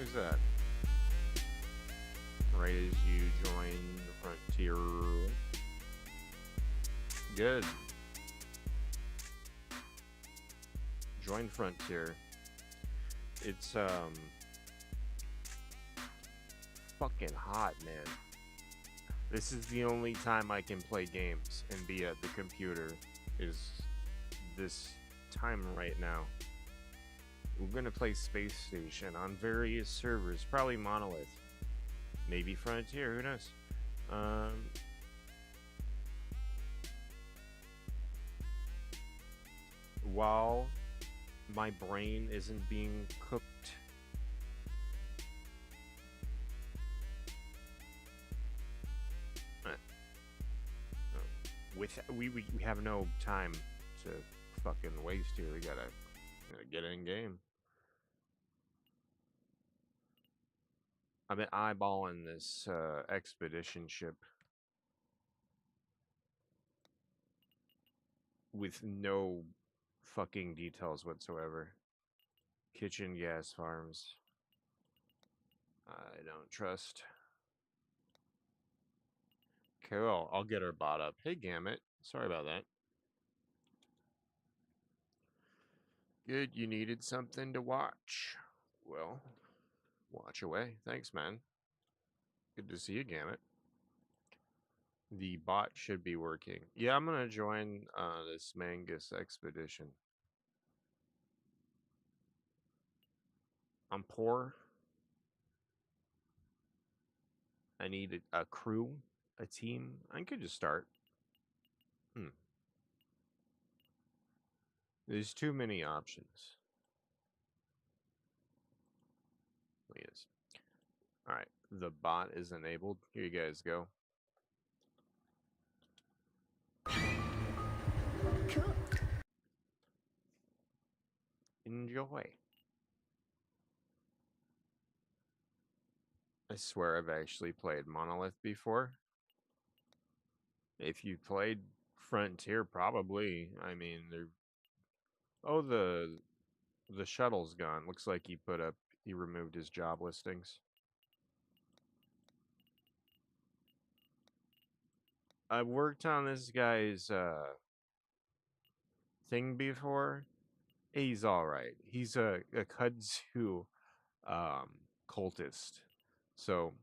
Who's that? Right as you join the frontier. Good. Join frontier. It's fucking hot, man. This is the only time I can play games and be at the computer, is this time right now. We're gonna play Space Station on various servers, probably Monolith, maybe Frontier, who knows? While my brain isn't being cooked, we have no time to fucking waste here. We gotta get in game. I've been eyeballing this expedition ship with no fucking details whatsoever. Kitchen gas farms. I don't trust. Cool, I'll get her bought up. Hey, Gamut. Sorry about that. Good, you needed something to watch. Well, watch away. Thanks, man. Good to see you, Gamut. The bot should be working. Yeah, I'm gonna join this Mangus expedition. I'm poor. I need a crew, a team. I could just start. There's too many options. Yes. All right, the bot is enabled. Here you guys go. Cool. Enjoy. I swear I've actually played Monolith before. If you played Frontier, probably. I mean, they're... Oh, the shuttle's gone. Looks like he removed his job listings. I've worked on this guy's thing before. He's all right. He's a kudzu cultist, so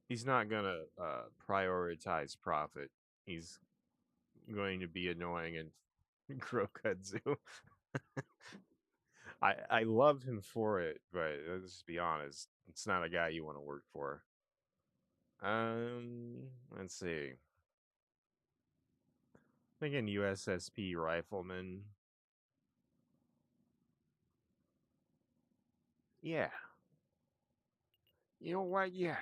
he's not gonna prioritize profit. He's going to be annoying and grow kudzu. I love him for it, but let's just be honest, it's not a guy you want to work for. Let's see. Thinking USSP rifleman. Yeah. You know what? Yeah.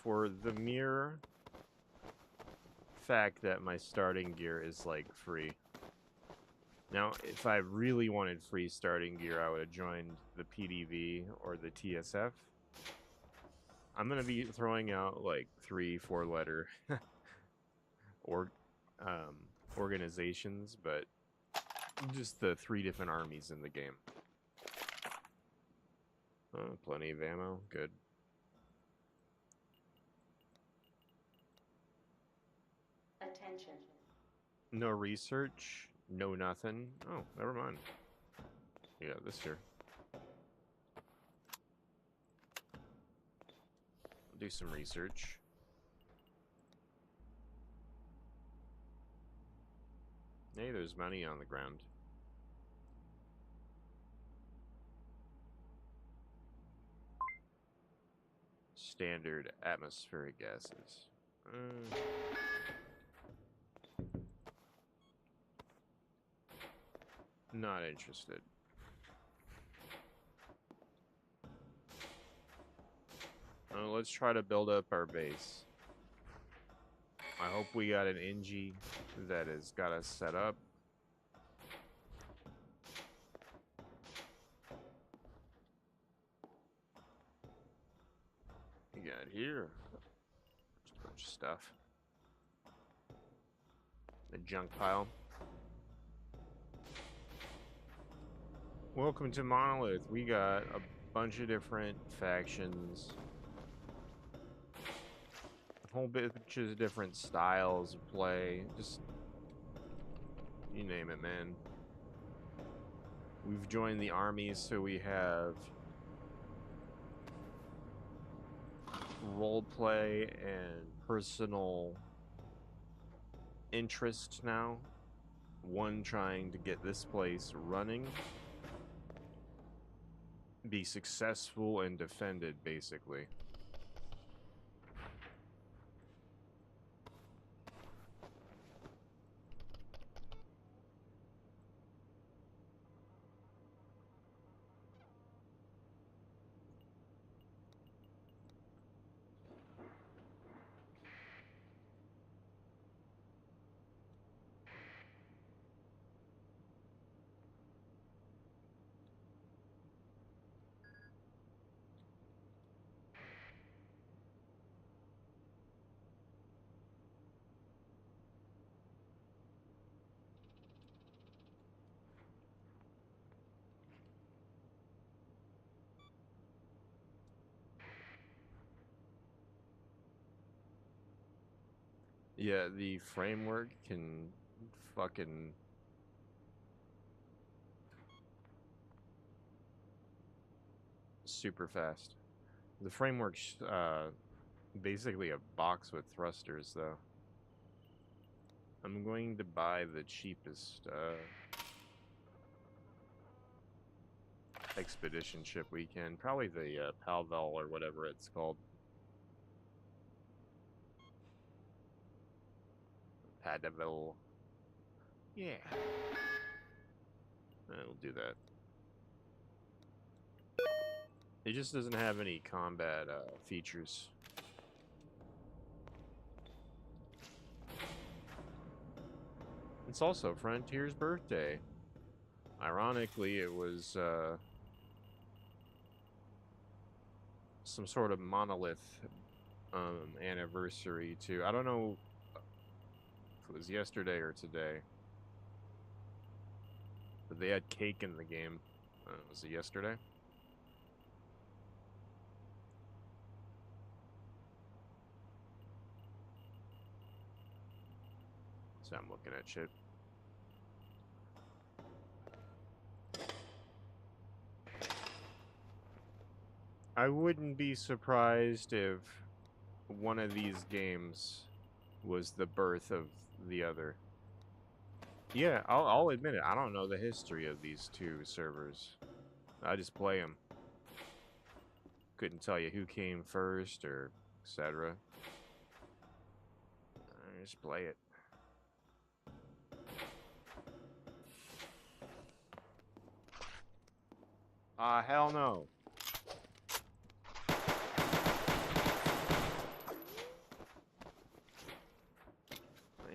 For the mere fact that my starting gear is like free. Now, if I really wanted free starting gear, I would have joined the PDV or the TSF. I'm gonna be throwing out like 3-4 letter or organizations, but just the 3 different armies in the game. Oh, plenty of ammo, good. Attention. No research, no nothing. Oh, never mind. Yeah, this here. I'll do some research. Hey, there's money on the ground. Standard atmospheric gases. Not interested. Let's try to build up our base. I hope we got an NG that has got us set up. We got here just a bunch of stuff. A junk pile. Welcome to Monolith. We got a bunch of different factions. A whole bunch of different styles of play. Just, you name it, man. We've joined the armies, so we have roleplay and personal interest now. One trying to get this place running, be successful and defended, basically. Yeah, the framework can fucking super fast. The framework's basically a box with thrusters, though. I'm going to buy the cheapest expedition ship we can. Probably the Palvel or whatever it's called. Padavil. Yeah. We'll do that. It just doesn't have any combat features. It's also Frontier's birthday. Ironically, it was some sort of monolith anniversary too. I don't know if it was yesterday or today, but they had cake in the game. Was it yesterday? So I'm looking at shit. I wouldn't be surprised if one of these games was the birth of the other. Yeah, I'll admit it. I don't know the history of these two servers. I just play them. Couldn't tell you who came first or etc. I just play it. Hell no.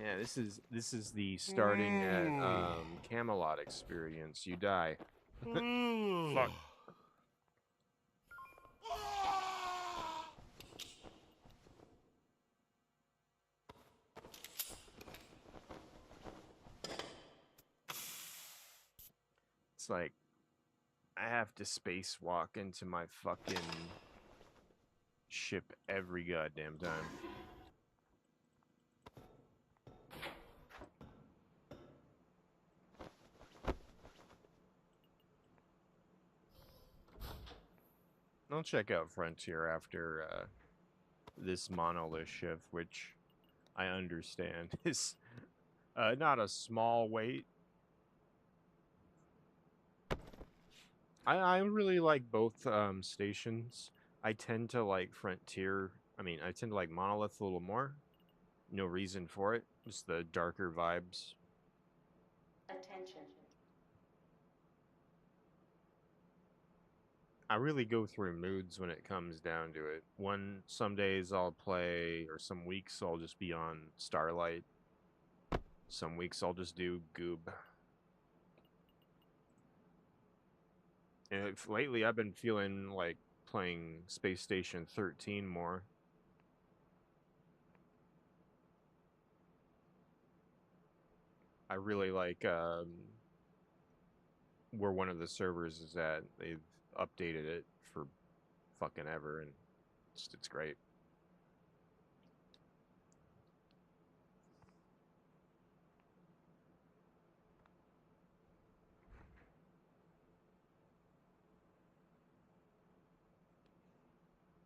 Yeah, this is the starting at Camelot experience. You die. Fuck. It's like I have to spacewalk into my fucking ship every goddamn time. I'll check out Frontier after this monolith shift, which I understand is not a small weight. I really like both stations. I tend to like Frontier. I mean, I tend to like Monolith a little more. No reason for it. Just the darker vibes. Attention. I really go through moods when it comes down to it. Some days I'll play, or some weeks I'll just be on Starlight. Some weeks I'll just do Goob. And lately I've been feeling like playing Space Station 13 more. I really like where one of the servers is at. They've updated it for fucking ever, and it's great.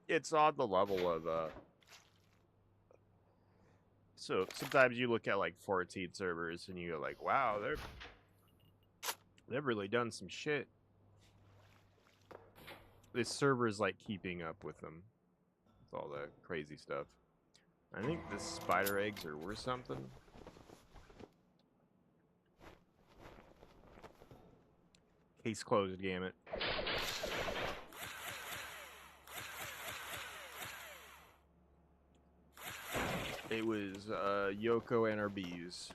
It's on the level of so sometimes you look at like 14 servers and you're like, wow, they've really done some shit. This server is like keeping up with them, with all the crazy stuff. I think the spider eggs are worth something. Case closed, damn it. It was Yoko and her bees.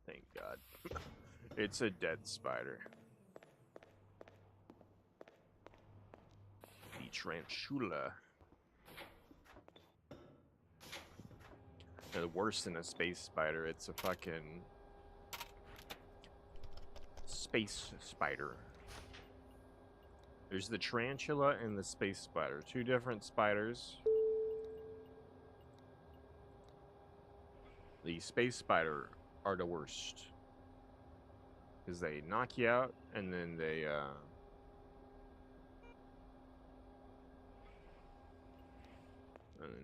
Thank God. It's a dead spider. The tarantula. They're worse than a space spider. It's a fucking space spider. There's the tarantula and the space spider. Two different spiders. The space spider are the worst. Because they knock you out and then they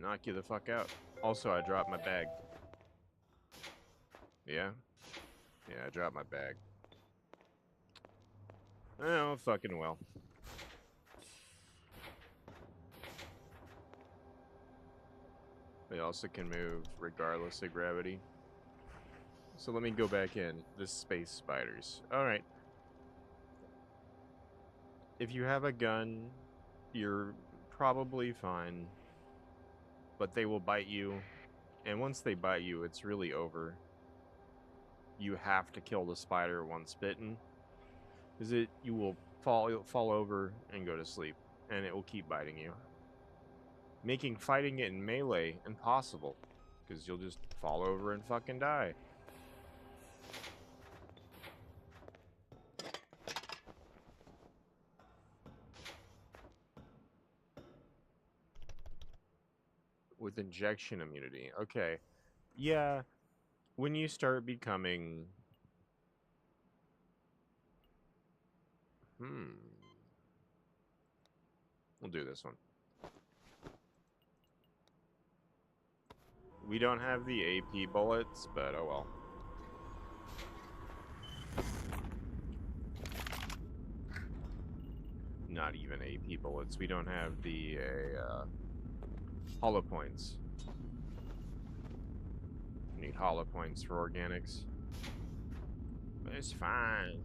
knock you the fuck out. Also, I dropped my bag. Yeah? Yeah, I dropped my bag. Oh, fucking well. They also can move regardless of gravity. So let me go back in. The space spiders. Alright. If you have a gun, you're probably fine. But they will bite you. And once they bite you, it's really over. You have to kill the spider once bitten. Because you will fall over and go to sleep. And it will keep biting you. Making fighting it in melee impossible. Because you'll just fall over and fucking die. With injection immunity. Okay. Yeah. When you start becoming... We'll do this one. We don't have the AP bullets, but oh well. Not even AP bullets. We don't have the hollow points. We need hollow points for organics. But it's fine.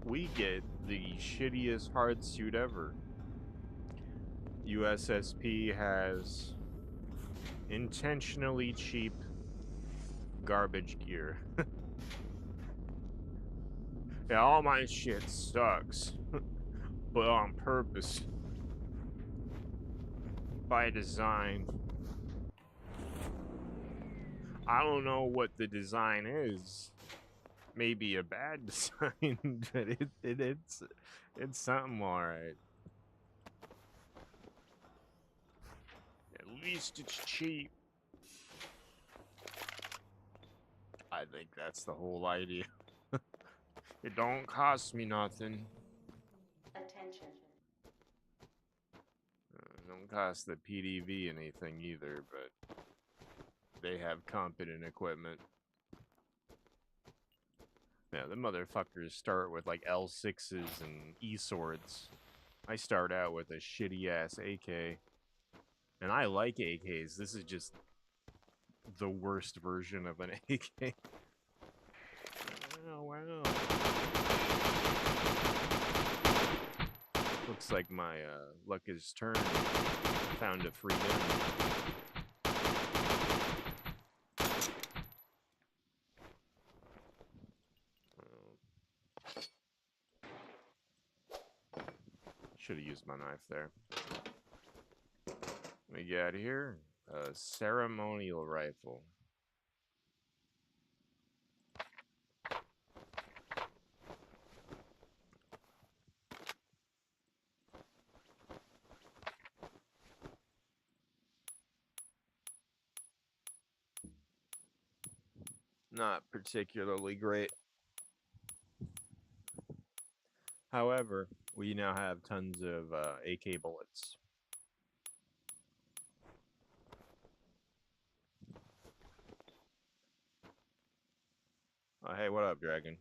We get the shittiest hard suit ever. USSP has intentionally cheap garbage gear. Yeah, all my shit sucks. But on purpose. By design. I don't know what the design is. Maybe a bad design, but it's something alright. At least it's cheap. I think that's the whole idea. It don't cost me nothing. Attention. Don't cost the PDV anything either, but they have competent equipment. Yeah, the motherfuckers start with like L6s and E-swords. I start out with a shitty ass AK. And I like AKs. This is just the worst version of an AK. Oh, wow. Looks like my luck is turned. Found a free gun. lost my knife there. We got here a ceremonial rifle. Not particularly great. However, we now have tons of AK bullets. Hey, what up, Dragon?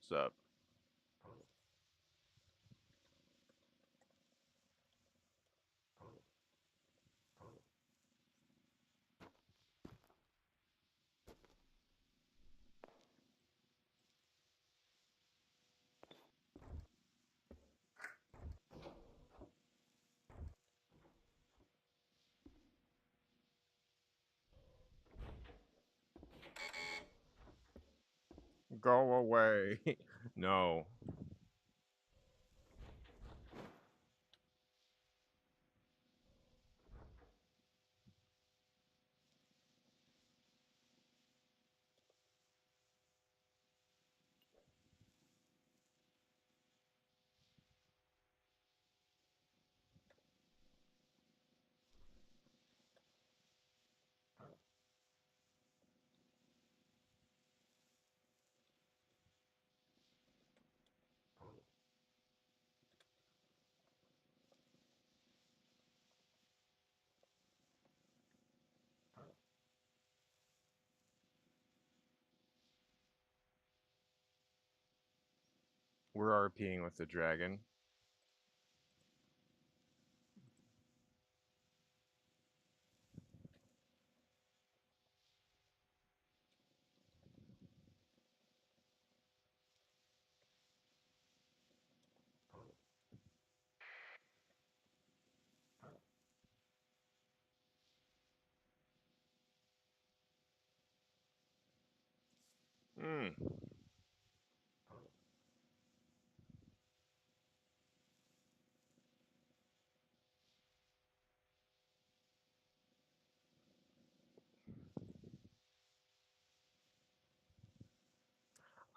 What's up? Go away. No. We're RPing with the dragon. Hmm.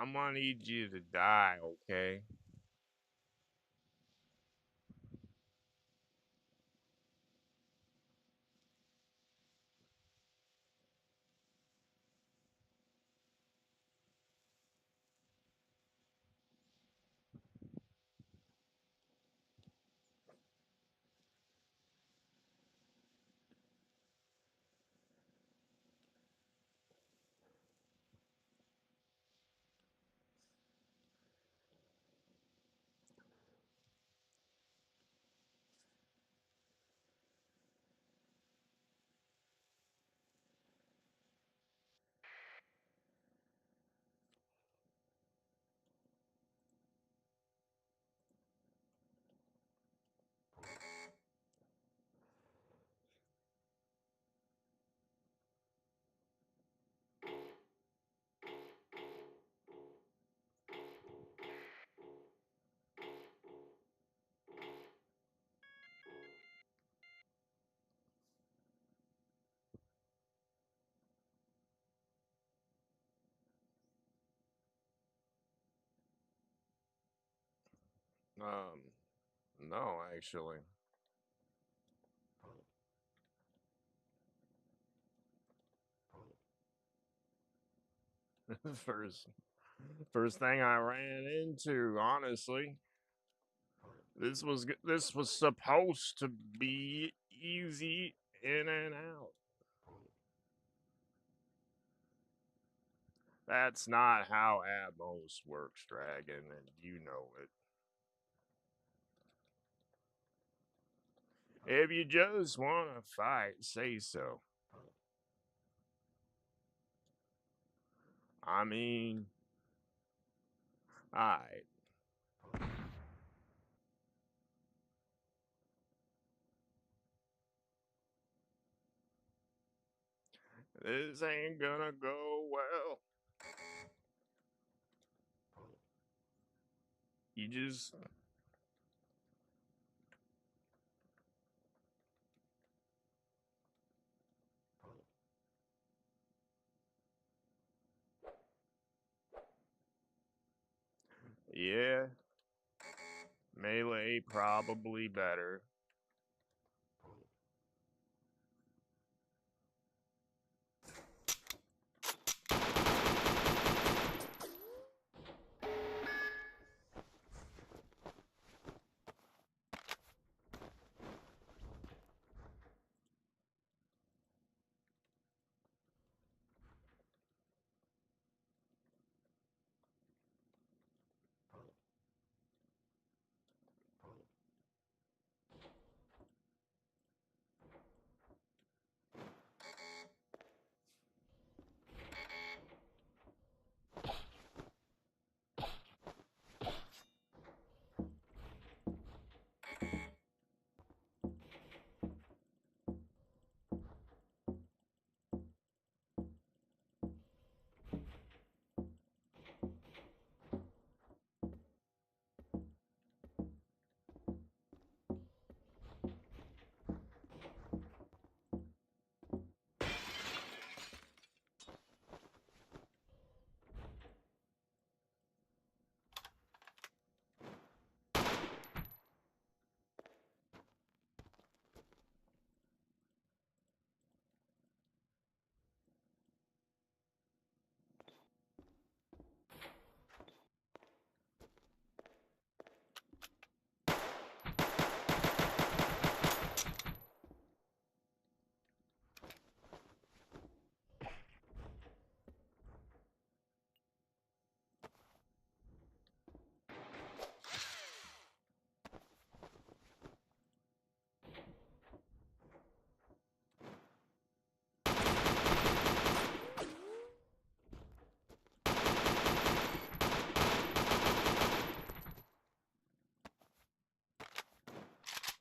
I'm gonna need you to die, okay? No, actually. first, first thing I ran into, honestly. This was supposed to be easy in and out. That's not how Atmos works, Dragon, and you know it. If you just want to fight, say so. I mean, alright. This ain't gonna go well. You just... Yeah. Melee probably better.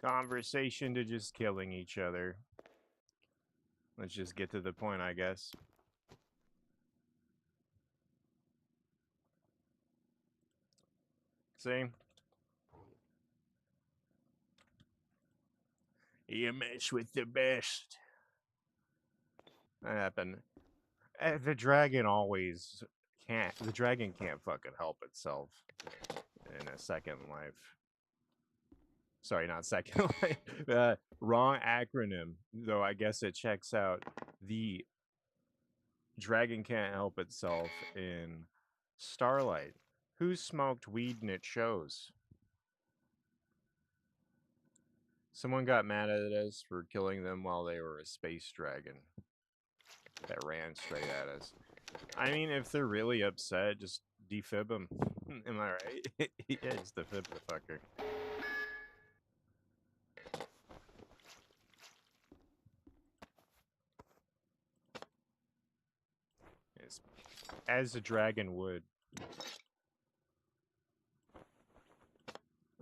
Conversation to just killing each other. Let's just get to the point, I guess. See? You mess with the best. That happened. The dragon always can't. The dragon can't fucking help itself in a second life. Sorry, not second life. Wrong acronym, though I guess it checks out. The dragon can't help itself in Starlight. Who smoked weed and it shows? Someone got mad at us for killing them while they were a space dragon that ran straight at us. I mean, if they're really upset, just defib them. Am I right? Yeah, just defib the fucker. It's, as a dragon would.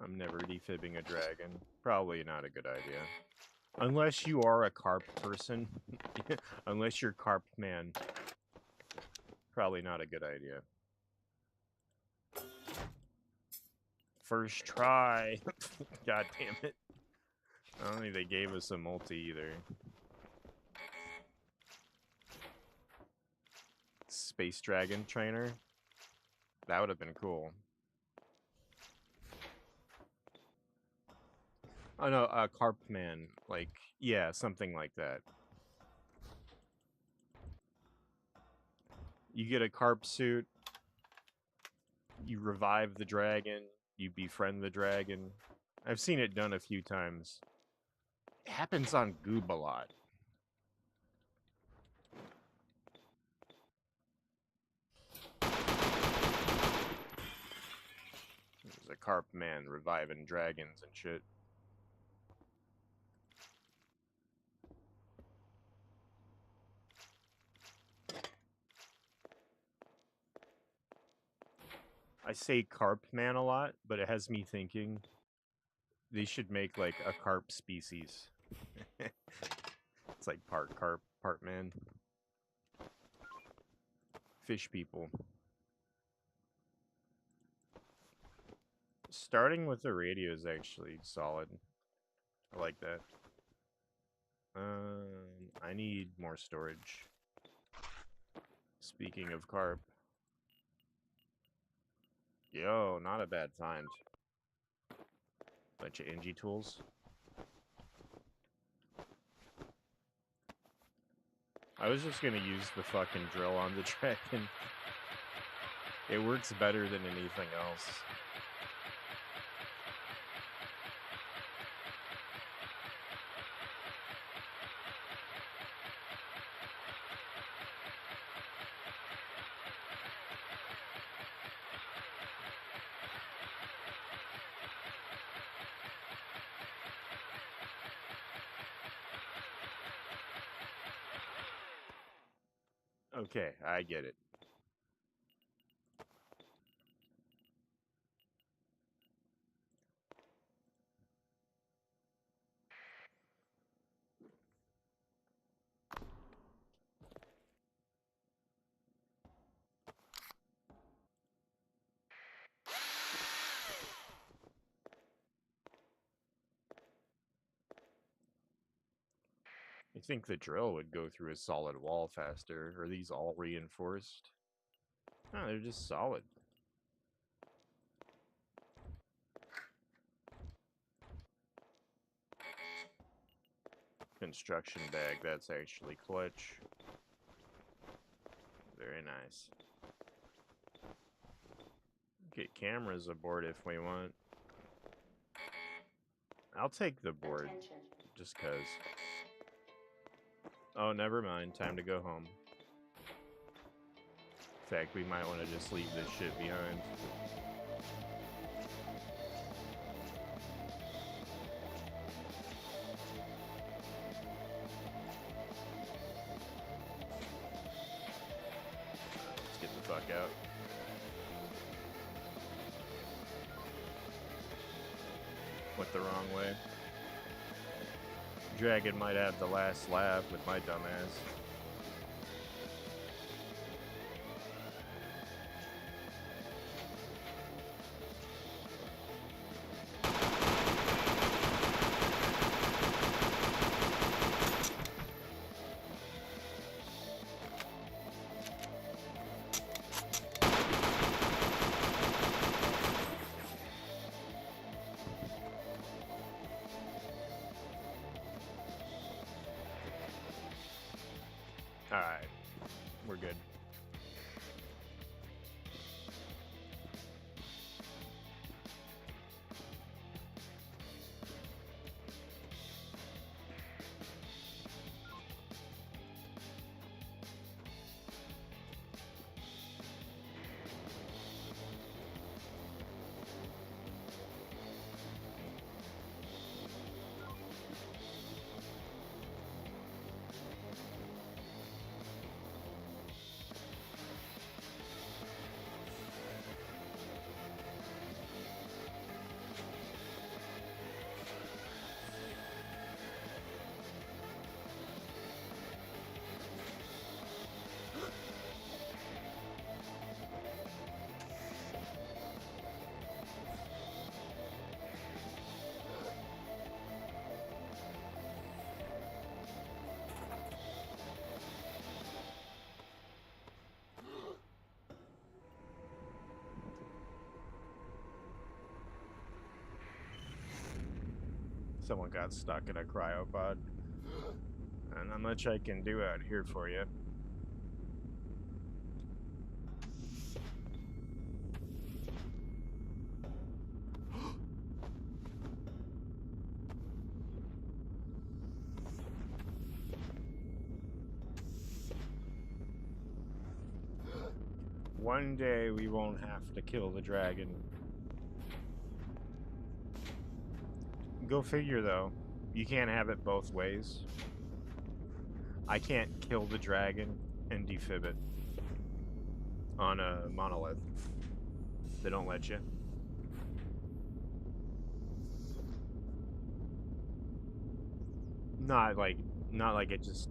I'm never defibbing a dragon. Probably not a good idea. Unless you are a carp person. Unless you're carp man. Probably not a good idea. First try. God damn it. I don't think they gave us a multi either. Space Dragon trainer. That would have been cool. Oh no, Carp Man. Like, yeah, something like that. You get a carp suit. You revive the dragon. You befriend the dragon. I've seen it done a few times. It happens on Goob a lot. There's a carp man reviving dragons and shit. I say carp man a lot, but it has me thinking they should make like a carp species. It's like part carp, part man. Fish people. Starting with the radio is actually solid. I like that. I need more storage. Speaking of carp. Yo, not a bad find. Bunch of Engie tools. I was just gonna use the fucking drill on the dragon. It works better than anything else. Okay, I get it. I think the drill would go through a solid wall faster. Are these all reinforced? No, they're just solid. Construction bag, that's actually clutch. Very nice. Get cameras aboard if we want. I'll take the board, Attention. just cause. Oh, never mind, time to go home. In fact, we might want to just leave this shit behind. Let's get the fuck out. Went the wrong way. Dragon might have the last laugh with my dumbass. Alright, we're good. Someone got stuck in a cryopod. And not much I can do out here for you. One day we won't have to kill the dragon. Go figure, though. You can't have it both ways. I can't kill the dragon and defib it on a monolith. They don't let you. Not like it just...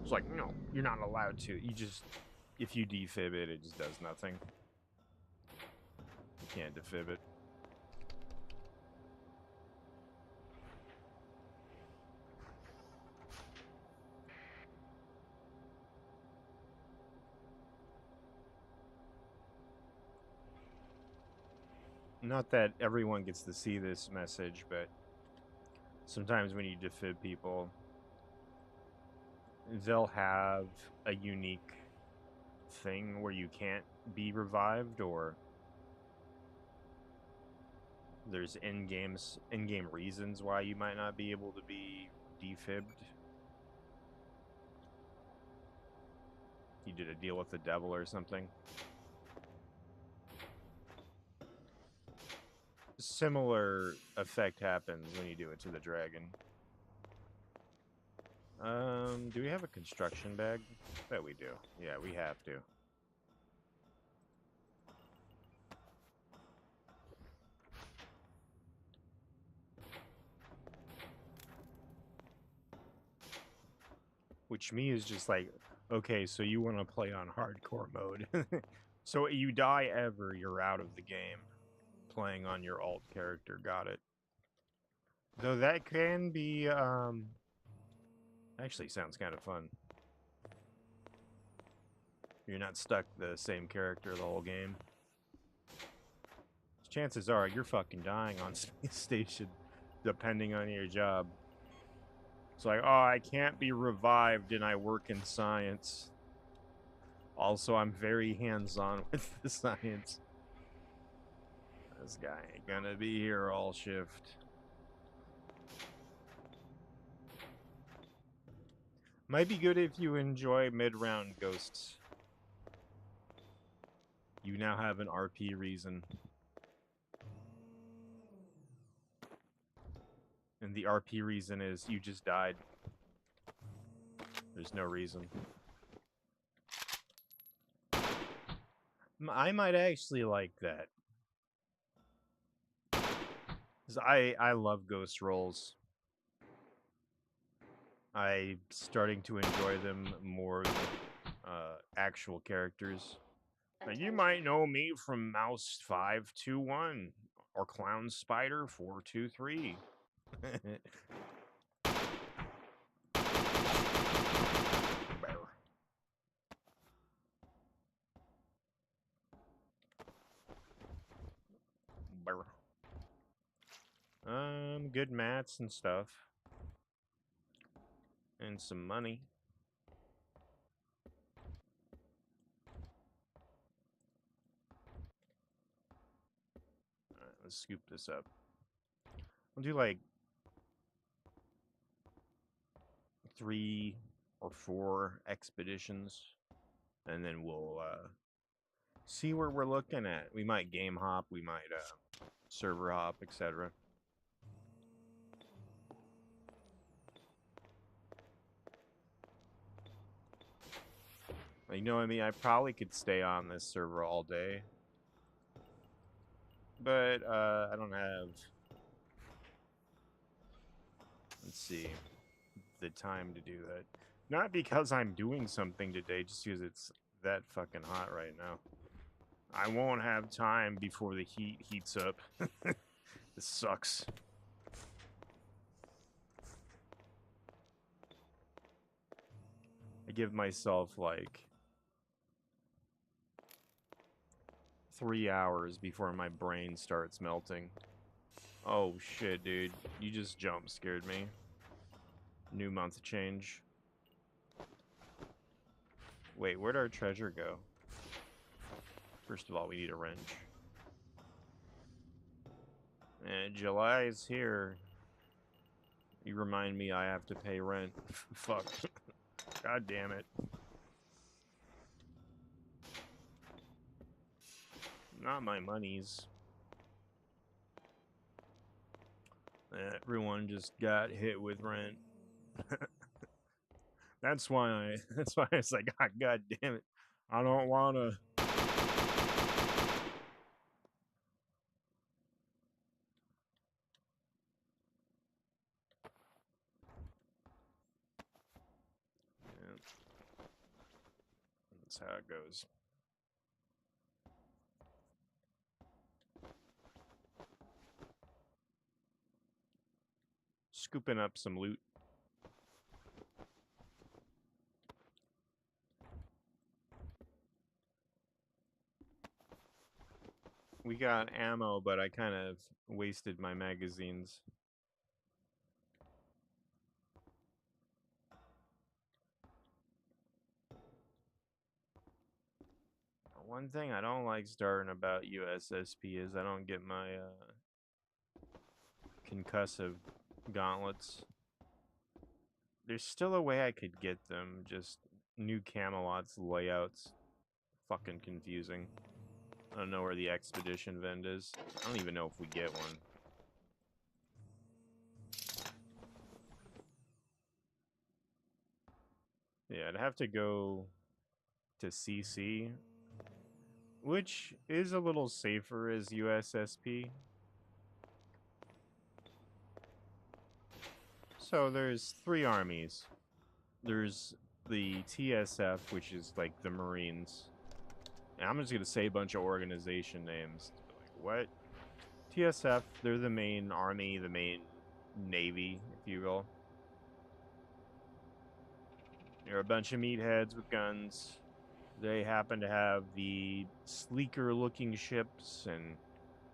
It's like, no, you're not allowed to. You just... If you defib it, it just does nothing. You can't defib it. not that everyone gets to see this message, but sometimes when you defib people, they'll have a unique thing where you can't be revived, or there's in-game reasons why you might not be able to be defibbed. You did a deal with the devil or something. Similar effect happens when you do it to the dragon. Do we have a construction bag? Bet we do. Yeah, we have to. Which me is just like, okay, so you want to play on hardcore mode. So you die ever, you're out of the game. Playing on your alt character, got it. Though that can be, actually sounds kind of fun. You're not stuck the same character the whole game. Chances are you're fucking dying on Space Station, depending on your job. It's like, oh, I can't be revived and I work in science. Also, I'm very hands-on with the science. This guy ain't gonna be here all shift. Might be good if you enjoy mid-round ghosts. You now have an RP reason. And the RP reason is you just died. There's no reason. I might actually like that. 'Cause I love ghost rolls. I'm starting to enjoy them more than actual characters. Now, you might know me from Mouse 521 or Clown Spider 423. Bear. Bear. Good mats and stuff. And some money. Alright, let's scoop this up. We'll do like 3 or 4 expeditions. And then we'll see where we're looking at. We might game hop, we might server hop, etc. You know what I mean? I probably could stay on this server all day. But I don't have, let's see, the time to do that. Not because I'm doing something today, just because it's that fucking hot right now. I won't have time before the heat heats up. This sucks. I give myself like 3 hours before my brain starts melting. Oh shit, dude. You just jump scared me. New month change. Wait, where'd our treasure go? First of all, we need a wrench. And July is here. You remind me I have to pay rent. Fuck. God damn it. Not my monies. Everyone just got hit with rent. That's why it's like, God damn it. I don't wanna. Yeah. That's how it goes. Scooping up some loot. We got ammo, but I kind of wasted my magazines. One thing I don't like starting about USSP is I don't get my concussive gauntlets. There's still a way I could get them, just new Camelot's layouts. Fucking confusing. I don't know where the expedition vend is. I don't even know if we get one. Yeah, I'd have to go to CC, which is a little safer as USSP. So there's 3 armies. There's the TSF, which is like the Marines. And I'm just gonna say a bunch of organization names. Like, what? TSF, they're the main army, the main navy, if you will. They're a bunch of meatheads with guns. They happen to have the sleeker looking ships and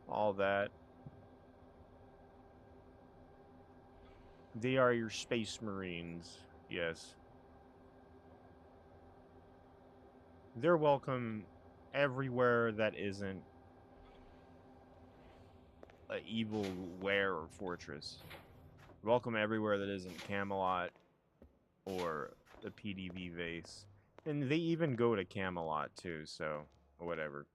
all that. They are your space marines, yes. They're welcome everywhere that isn't an evil ware or fortress. Welcome everywhere that isn't Camelot or the PDV vase. And they even go to Camelot too, so whatever.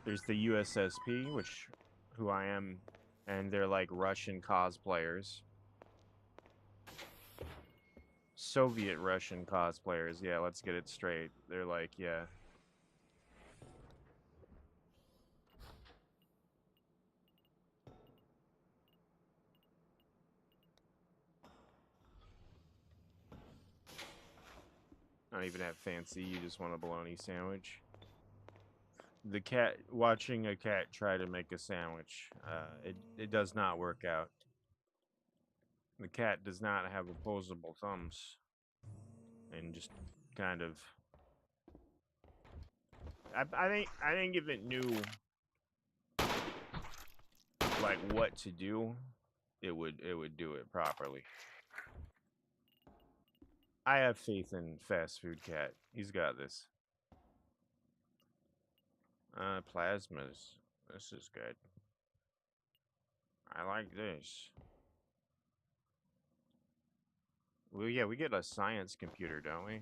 There's the USSP, which who I am, and they're like Russian cosplayers. Soviet Russian cosplayers. Yeah, let's get it straight. They're like, yeah. I don't even have fancy. You just want a bologna sandwich. The cat, watching a cat try to make a sandwich, it does not work out. The cat does not have opposable thumbs, and just kind of. I think if it knew like what to do, it would do it properly. I have faith in Fast Food Cat. He's got this. Plasmas. This is good. I like this. Well, yeah, we get a science computer, don't we?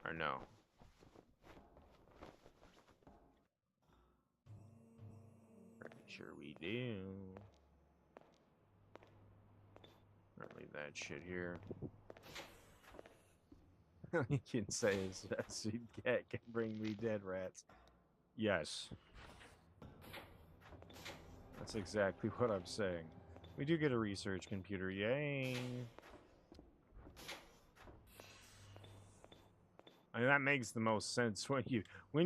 Or no? Pretty sure we do. I'll leave that shit here. You can say is Fast Food Cat can bring me dead rats. Yes. That's exactly what I'm saying. We do get a research computer, yay! I mean, that makes the most sense when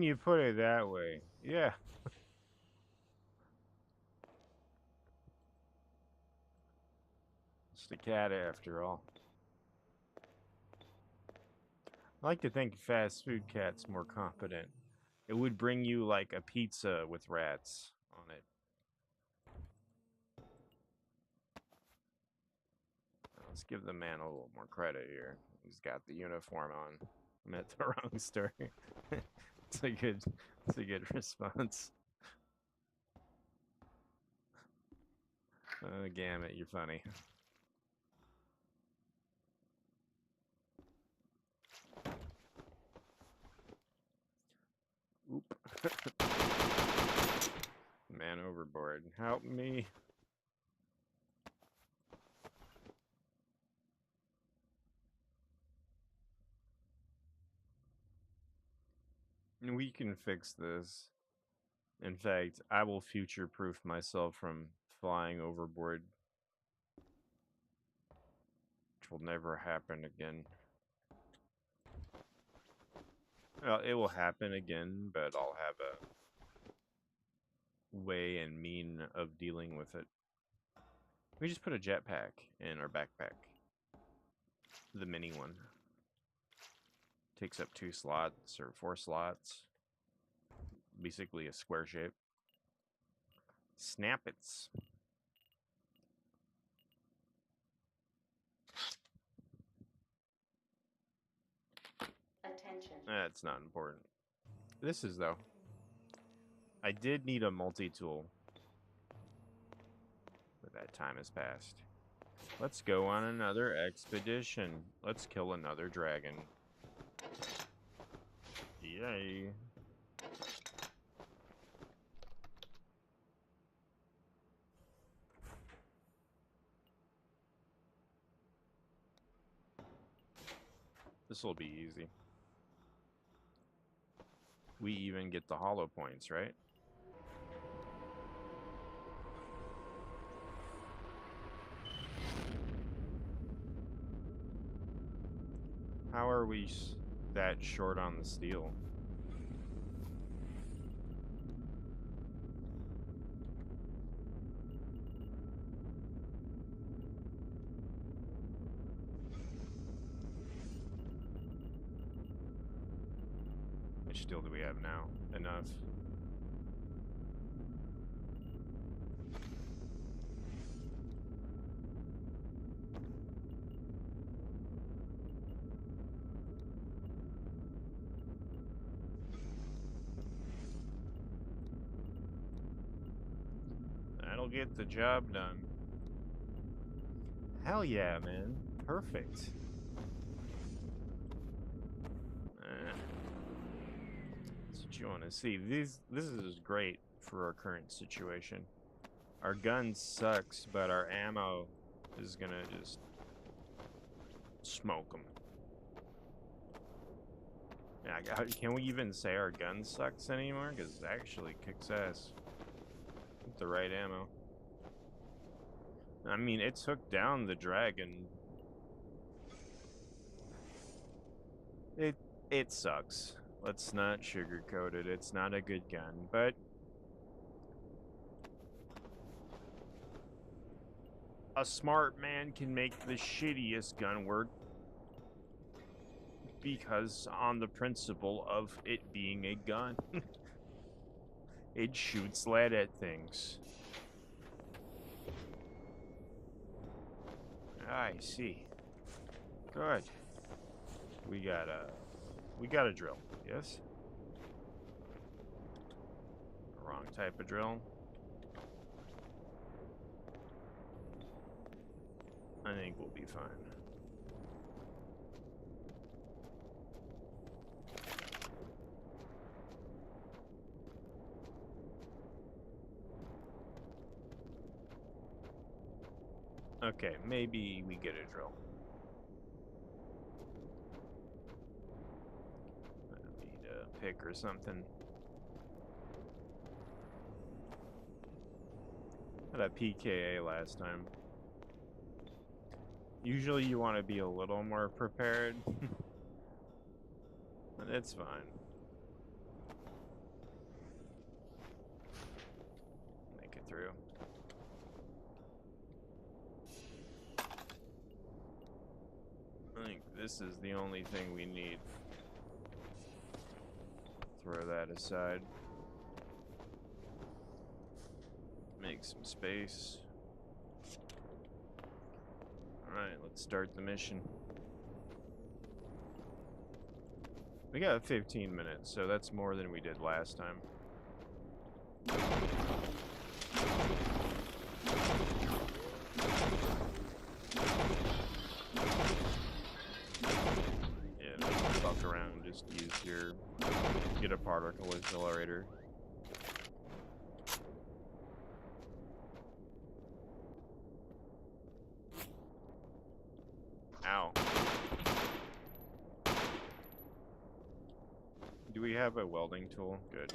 you put it that way. Yeah. It's the cat after all. I like to think Fast Food Cat's more competent. It would bring you like a pizza with rats on it. Let's give the man a little more credit here. He's got the uniform on. I'm at the wrong store. It's a good response. Gamut, you're funny. Oop. Man overboard. Help me. We can fix this. In fact, I will future-proof myself from flying overboard. Which will never happen again. Well, it will happen again, but I'll have a way and mean of dealing with it. We just put a jetpack in our backpack. The mini one. Takes up 2 slots or 4 slots. Basically a square shape. Snappets. Attention. That's not important. This is, though. I did need a multi-tool. But that time has passed. Let's go on another expedition. Let's kill another dragon. Yay. This will be easy. We even get the hollow points, right? How are we that short on the steel? How much steel do we have now? Enough. That'll get the job done. Hell yeah, man. Perfect. That's what you want to see. This is great for our current situation. Our gun sucks, but our ammo is gonna just smoke them. Yeah, can we even say our gun sucks anymore? Because it actually kicks ass with the right ammo. I mean, it took down the dragon. It sucks. Let's not sugarcoat it. It's not a good gun, but a smart man can make the shittiest gun work because on the principle of it being a gun. It shoots lead at things. I see. Good. We got a drill. Yes? Wrong type of drill. I think we'll be fine. Okay, maybe we get a drill. I need a pick or something. Had a PKA last time. Usually you want to be a little more prepared. But it's fine. Make it through. I think this is the only thing we need. Throw that aside. Make some space. Alright, let's start the mission. We got 15 minutes, so that's more than we did last time. Yeah, don't fuck around, just use your... get a particle accelerator. Ow. Do we have a welding tool? Good.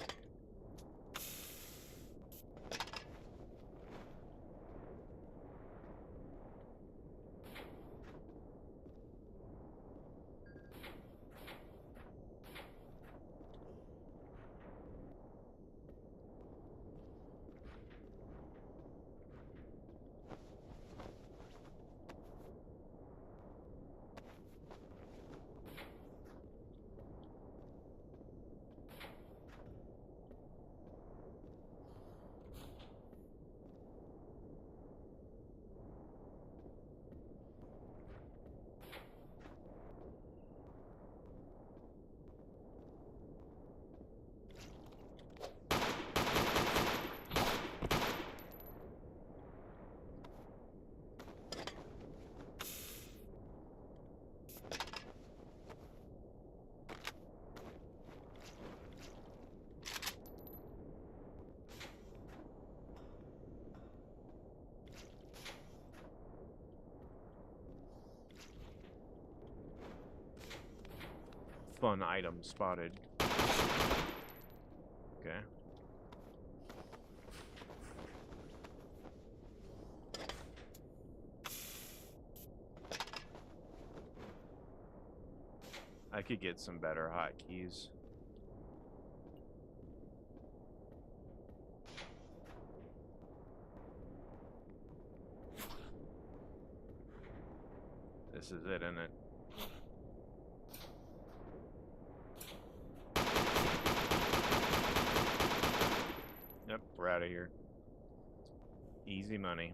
Fun item spotted. Okay. I could get some better hotkeys. This is it, isn't it? Yep, we're out of here. Easy money.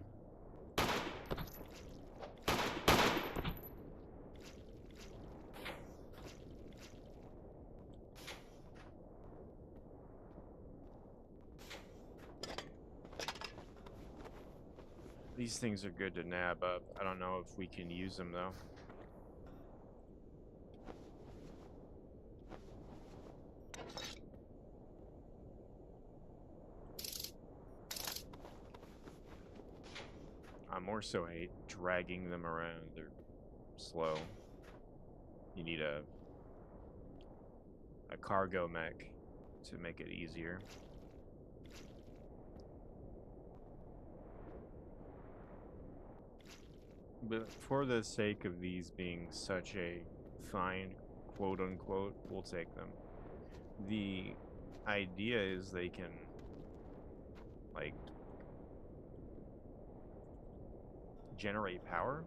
These things are good to nab up. I don't know if we can use them though. I more so hate dragging them around. They're slow. You need a cargo mech to make it easier. But for the sake of these being such a fine, quote unquote, we'll take them. The idea is they can, like, generate power,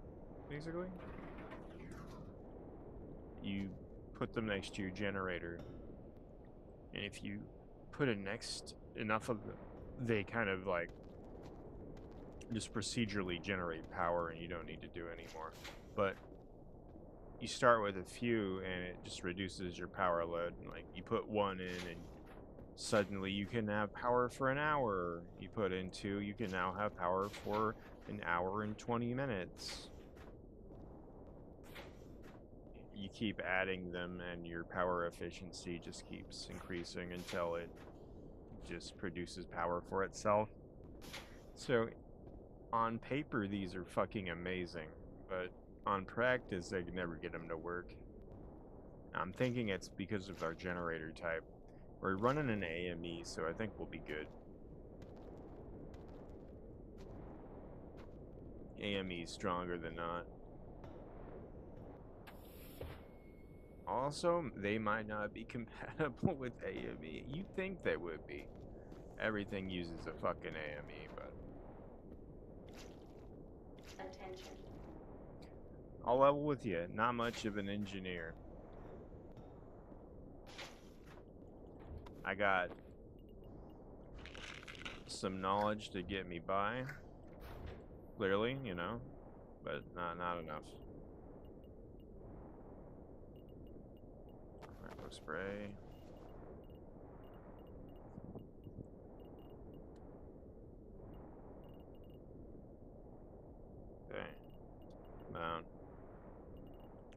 basically. You put them next to your generator, and if you put it next enough of them, they kind of like just procedurally generate power and you don't need to do anymore. But you start with a few and it just reduces your power load. Like you put one in and suddenly you can have power for an hour. You put in two, you can now have power for an hour and 20 minutes. You keep adding them and your power efficiency just keeps increasing until it just produces power for itself. So on paper, these are fucking amazing, but on practice, I can never get them to work. I'm thinking it's because of our generator type. We're running an AME, so I think we'll be good. AME is stronger than not. Also, they might not be compatible with AME. You'd think they would be. Everything uses a fucking AME, but... Attention. I'll level with you. Not much of an engineer. I got some knowledge to get me by. Clearly, you know, but not enough. Rifle spray. Okay. Mount.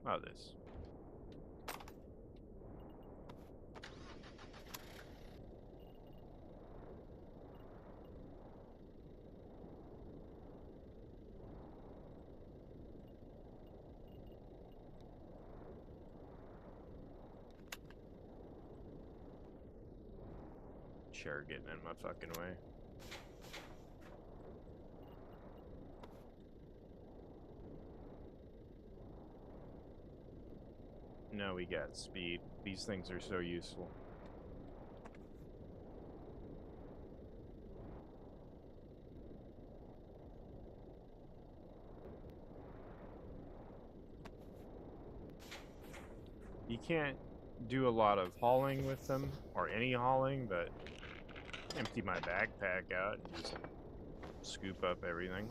How about this? Chair getting in my fucking way. No, we got speed. These things are so useful. You can't do a lot of hauling with them, or any hauling, but empty my backpack out and just scoop up everything.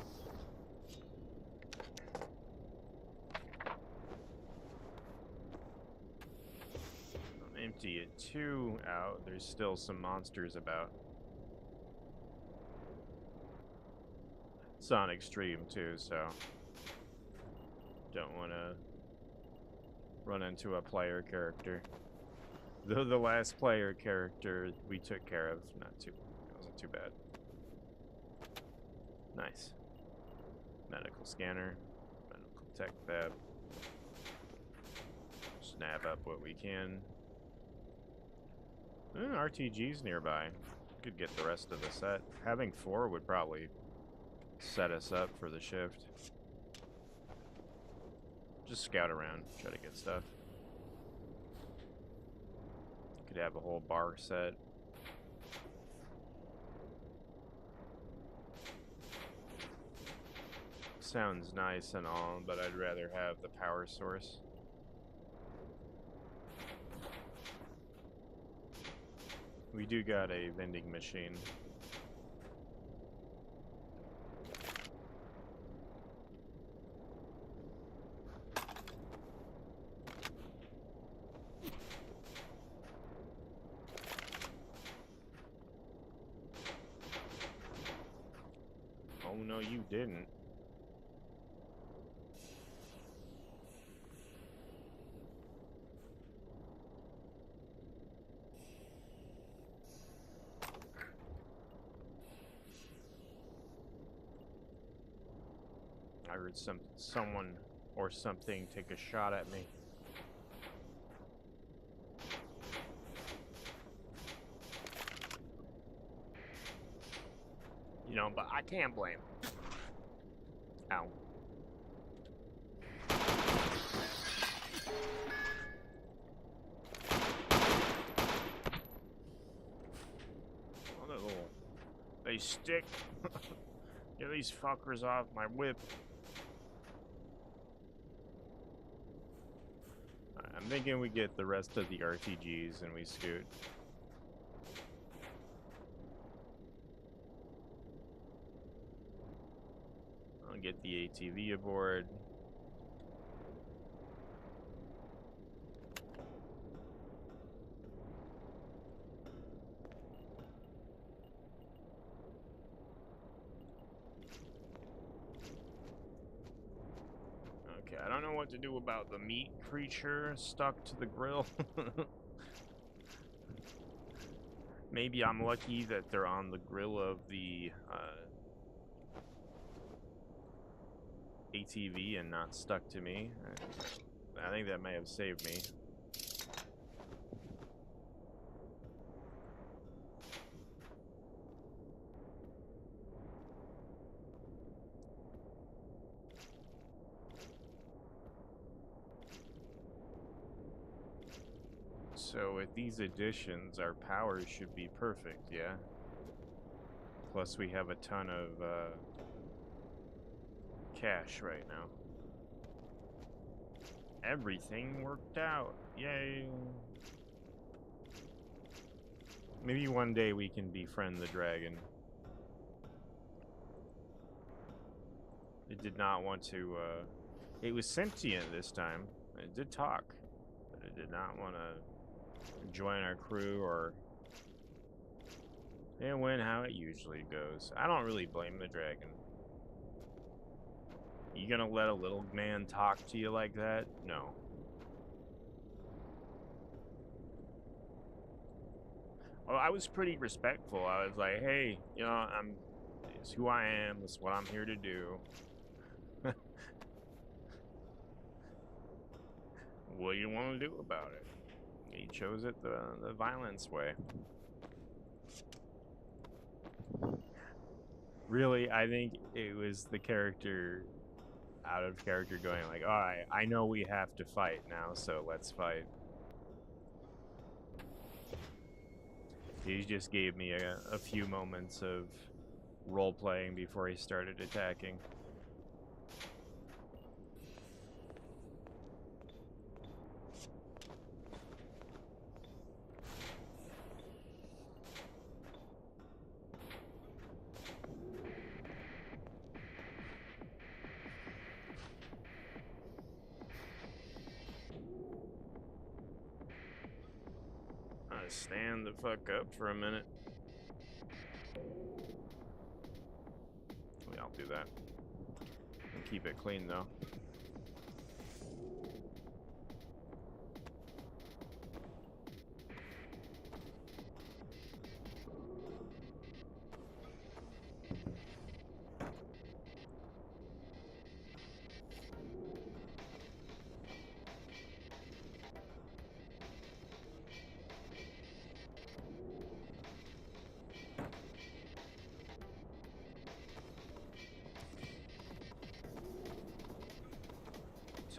Empty it too out. There's still some monsters about. It's on extreme too, so don't want to run into a player character. Though the last player character we took care of, it wasn't too bad. Nice. Medical scanner, medical tech fab. snap up what we can. RTG's nearby. Could get the rest of the set. Having 4 would probably set us up for the shift. Just scout around, try to get stuff. Could have a whole bar set. Sounds nice and all, but I'd rather have the power source. We do got a vending machine. Oh no, you didn't. I heard someone or something take a shot at me. You know, but I can't blame him. Ow. Oh, that little... They stick. Get these fuckers off my whip. I'm thinking we get the rest of the RTGs and we scoot. I'll get the ATV aboard. Okay, I don't know what to do about the meat creature stuck to the grill. Maybe I'm lucky that they're on the grill of the ATV and not stuck to me. I think that may have saved me. So with these additions, our power should be perfect, yeah? Plus we have a ton of cash right now. Everything worked out. Yay. Maybe one day we can befriend the dragon. It did not want to, it was sentient this time. It did talk, but it did not want to join our crew or... It went how it usually goes. I don't really blame the dragon. You gonna let a little man talk to you like that? No. Well, I was pretty respectful. I was like, hey, you know, it's who I am. This is what I'm here to do. What do you want to do about it? He chose it the violence way. Really, I think it was the character out of character going like, all right, I know we have to fight now, so let's fight. He just gave me a few moments of role-playing before he started attacking. Stand the fuck up for a minute. I'll do that. Keep it clean though.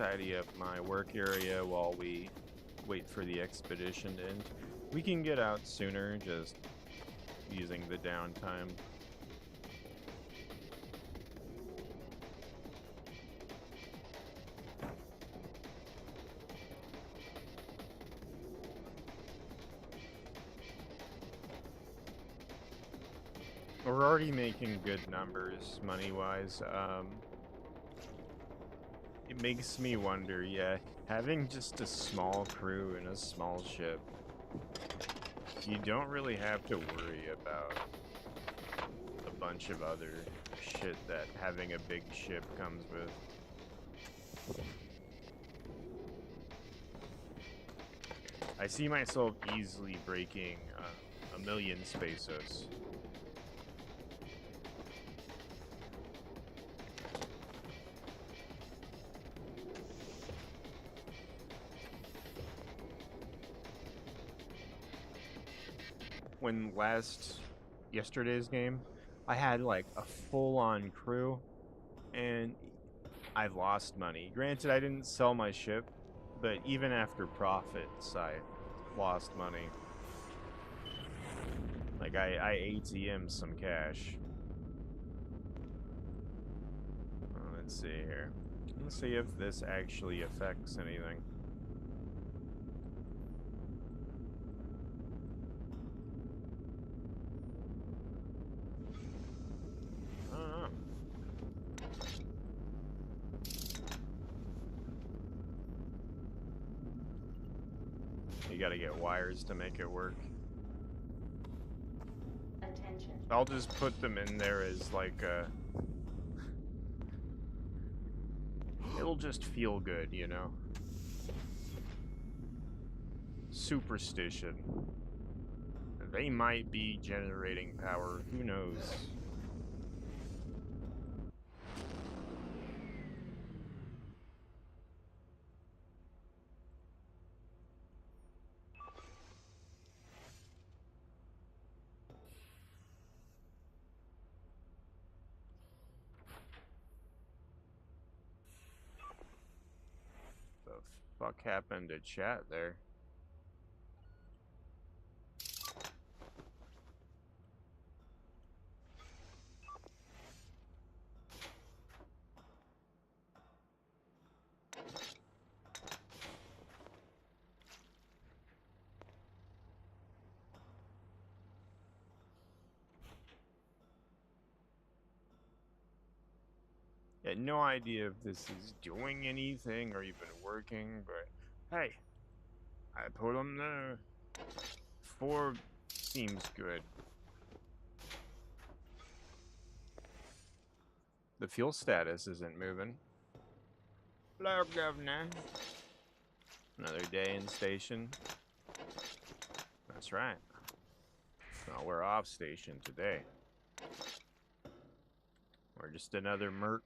tidy up my work area while we wait for the expedition to end. We can get out sooner, just using the downtime. We're already making good numbers money-wise. It makes me wonder, yeah, having just a small crew and a small ship, you don't really have to worry about a bunch of other shit that having a big ship comes with. I see myself easily breaking 1,000,000 pesos. When yesterday's game, I had like a full-on crew, and I've lost money. Granted, I didn't sell my ship, but even after profits, I lost money. Like, I ATM'd some cash. Let's see here. Let's see if this actually affects anything. I don't know. You gotta get wires to make it work. Attention. I'll just put them in there as like a... It'll just feel good, you know? Superstition. They might be generating power, who knows? The fuck happened to chat there? Had no idea if this is doing anything or even working, but hey, I put them there. 4 seems good. The fuel status isn't moving. Hello, Governor. Another day in station. That's right. Well, we're off station today. We're just another merc.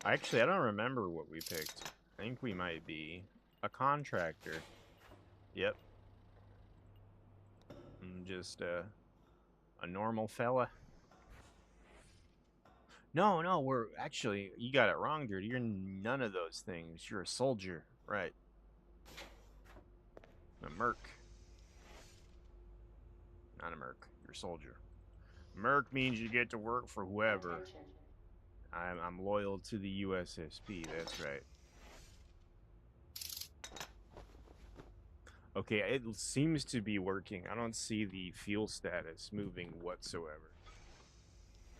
Actually, I don't remember what we picked. I think we might be a contractor. Yep. I'm just a normal fella. No, we're actually, you got it wrong, dude. You're none of those things. You're a soldier, right? A merc. Not a merc. You're a soldier. Merc means you get to work for whoever. Attention. I'm loyal to the USSP, that's right. Okay, it seems to be working. I don't see the fuel status moving whatsoever.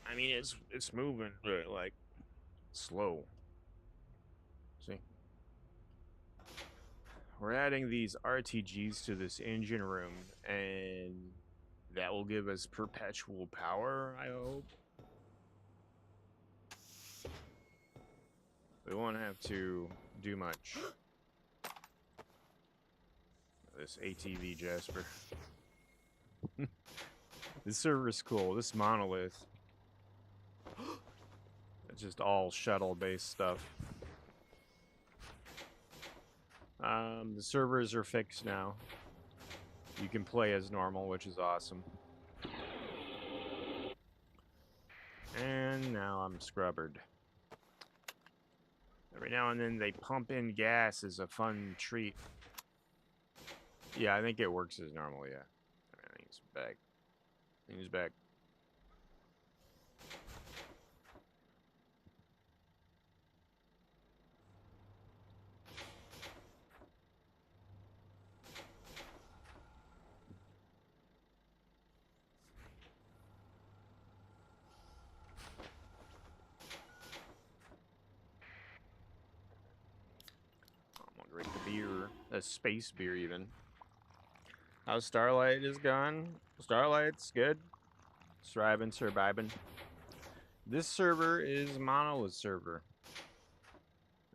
I mean, it's moving, but like slow. See? We're adding these RTGs to this engine room, and that will give us perpetual power, I hope. We won't have to do much. This ATV Jasper. This server's cool. This monolith. It's just all shuttle-based stuff. The servers are fixed now. You can play as normal, which is awesome. And now I'm scrubbered. Every now and then they pump in gas as a fun treat. Yeah, I think it works as normal, yeah. I think it's back. I think it's back. I'm gonna drink the beer. A space beer, even. How's Starlight is gone? Starlight's good. Thriving, surviving. This server is monolith server.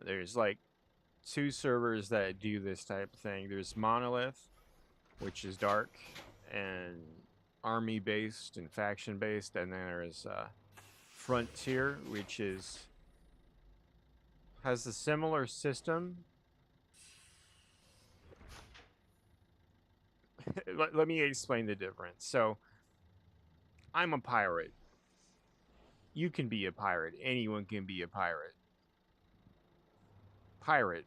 There's like 2 servers that do this type of thing. There's monolith, which is dark and army based and faction based, and then there's Frontier, which has a similar system. Let me explain the difference. So, I'm a pirate. You can be a pirate. Anyone can be a pirate. Pirate.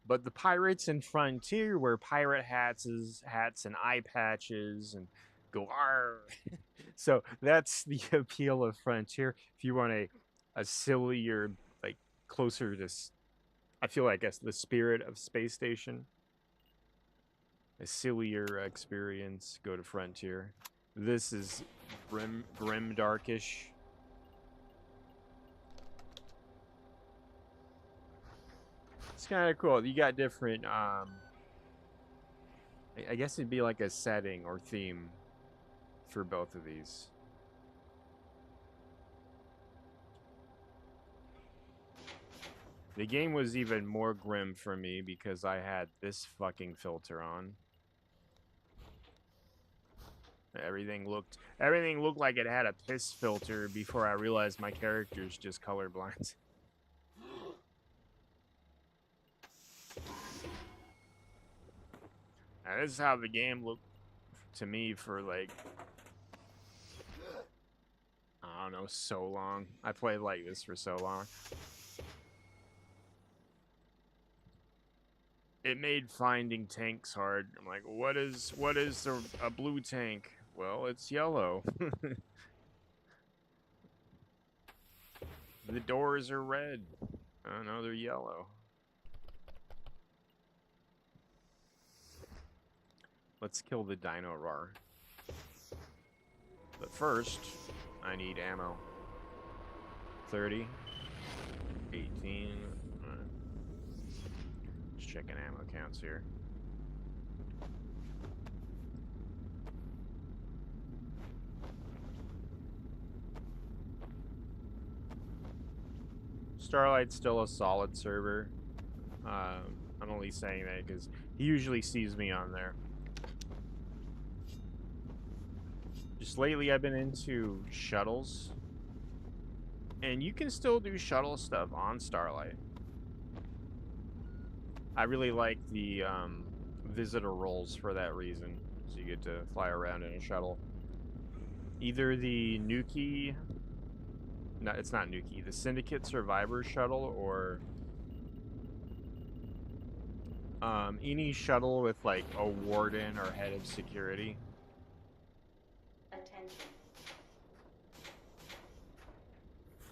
But the pirates in Frontier wear pirate hats and eye patches and go arr. So that's the appeal of Frontier. If you want a sillier, like closer to, I feel like that's the spirit of Space Station. A sillier experience, go to Frontier. This is grim darkish. It's kind of cool. You got different I guess it'd be like a setting or theme for both of these. The game was even more grim for me because I had this fucking filter on. Everything looked like it had a piss filter before I realized my character's just colorblind. Now, this is how the game looked to me for like, I don't know, so long. I played like this for so long. It made finding tanks hard. I'm like, what is a blue tank? Well, it's yellow. The doors are red. Oh no, they're yellow. Let's kill the dino roar. But first, I need ammo. 30. 18. Just checking ammo counts here. Starlight's still a solid server. I'm only saying that because he usually sees me on there. Just lately, I've been into shuttles. And you can still do shuttle stuff on Starlight. I really like the visitor roles for that reason. So you get to fly around in a shuttle. Either the Nuki... No, it's not Nuki. The Syndicate Survivor shuttle or... any shuttle with like a warden or head of security. Attention.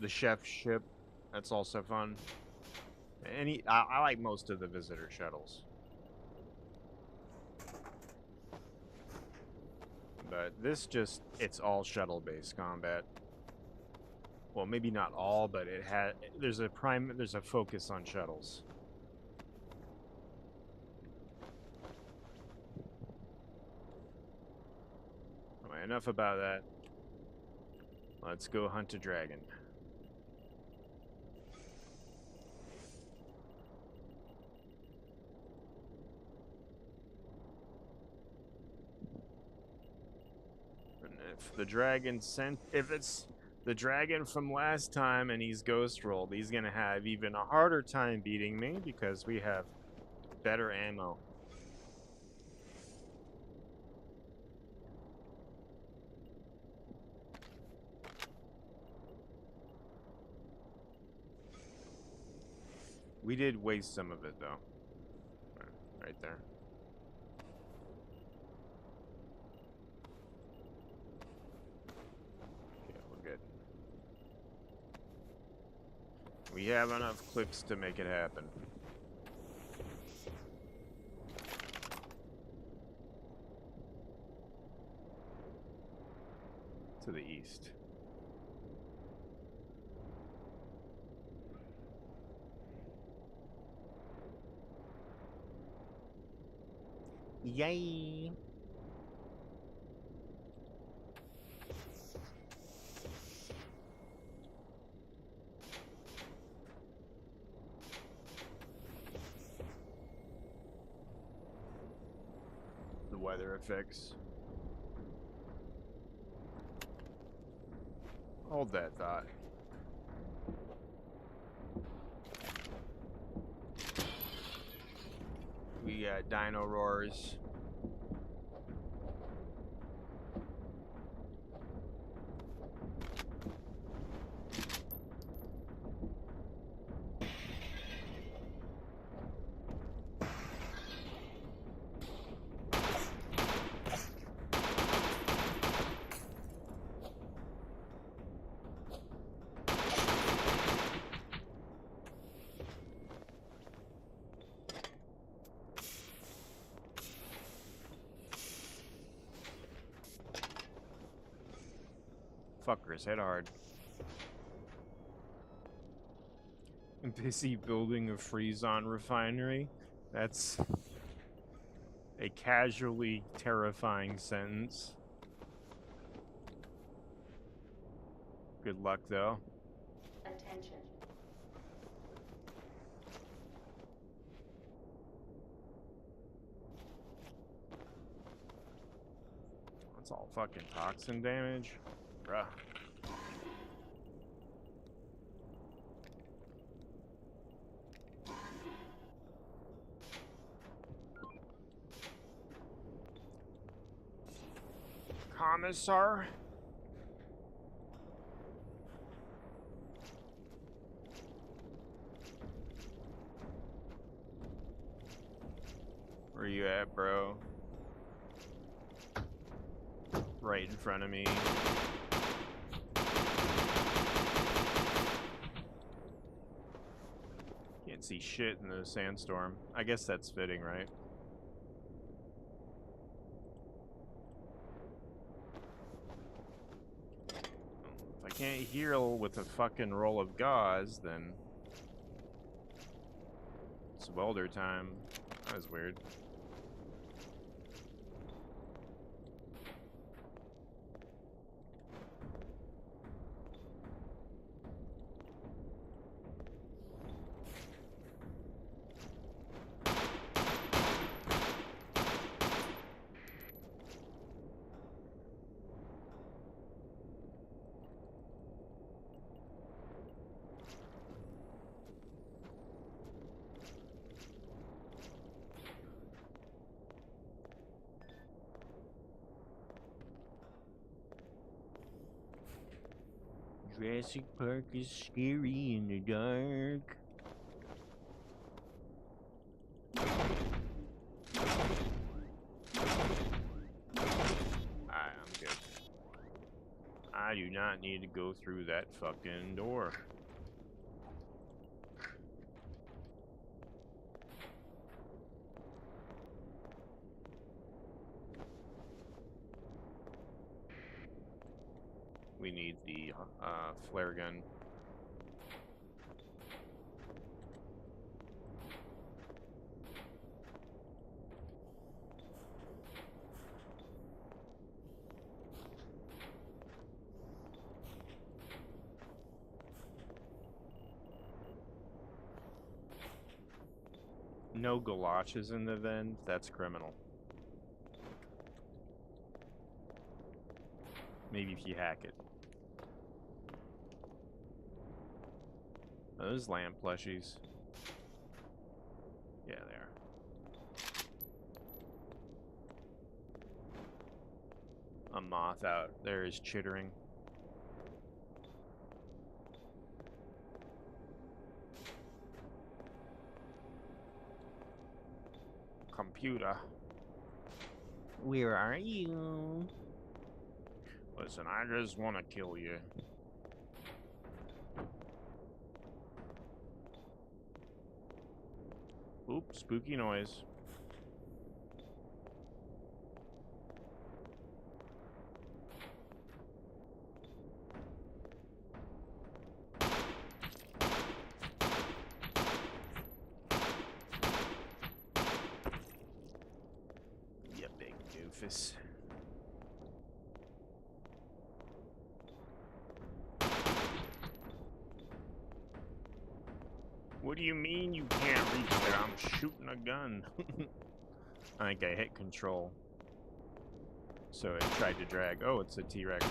The chef ship, that's also fun. I like most of the visitor shuttles. But this just, it's all shuttle-based combat. Well, maybe not all, but there's a focus on shuttles. Anyway, enough about that. Let's go hunt a dragon. And if it's the dragon from last time and he's ghost rolled, he's gonna have even a harder time beating me because we have better ammo. We did waste some of it, though. Right there. Okay, we're good. We have enough clips to make it happen. To the east. Yay! The weather effects. Hold that thought. We got dino roars. Fuckers, hit hard. I'm busy building a Freezon refinery. That's a casually terrifying sentence. Good luck, though. Attention. That's all fucking toxin damage. Bruh. Commissar? Where you at, bro? Right in front of me. Can't see shit in the sandstorm. I guess that's fitting, right? If I can't heal with a fucking roll of gauze, then it's welder time. That was weird. Jurassic Park is scary in the dark. I'm good. I do not need to go through that fucking door. We need the flare gun. No galoshes in the vent. That's criminal. Maybe if you hack it. Oh, those lamp plushies. Yeah, they are. A moth out there is chittering. computer. Where are you? Listen, I just want to kill you. Oop, spooky noise. You big doofus. What do you mean you can't reach there? I'm shooting a gun. I think I hit control. So it tried to drag. Oh, it's a T-Rex.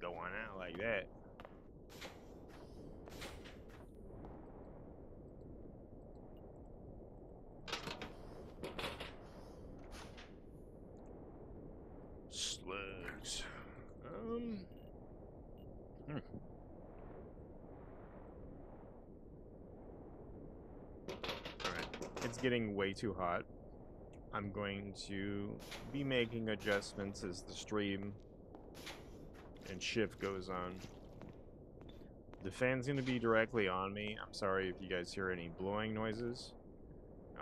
Going out like that. Slugs. Alright, it's getting way too hot. I'm going to be making adjustments as the stream and shift goes on. The fan's going to be directly on me. I'm sorry if you guys hear any blowing noises.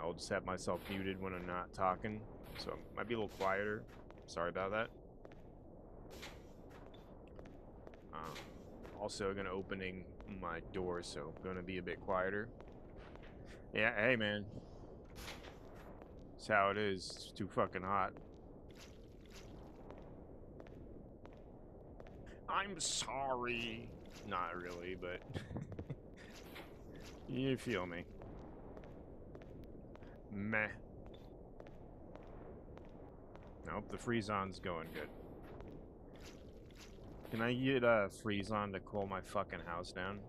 I'll just have myself muted when I'm not talking, so it might be a little quieter. Sorry about that. Also gonna opening my door, so gonna be a bit quieter. Yeah, hey man. That's how it is. It's too fucking hot. I'm sorry. Not really, but you feel me. Meh. Nope, the freeze-on's going good. Can I get a freeze-on to cool my fucking house down?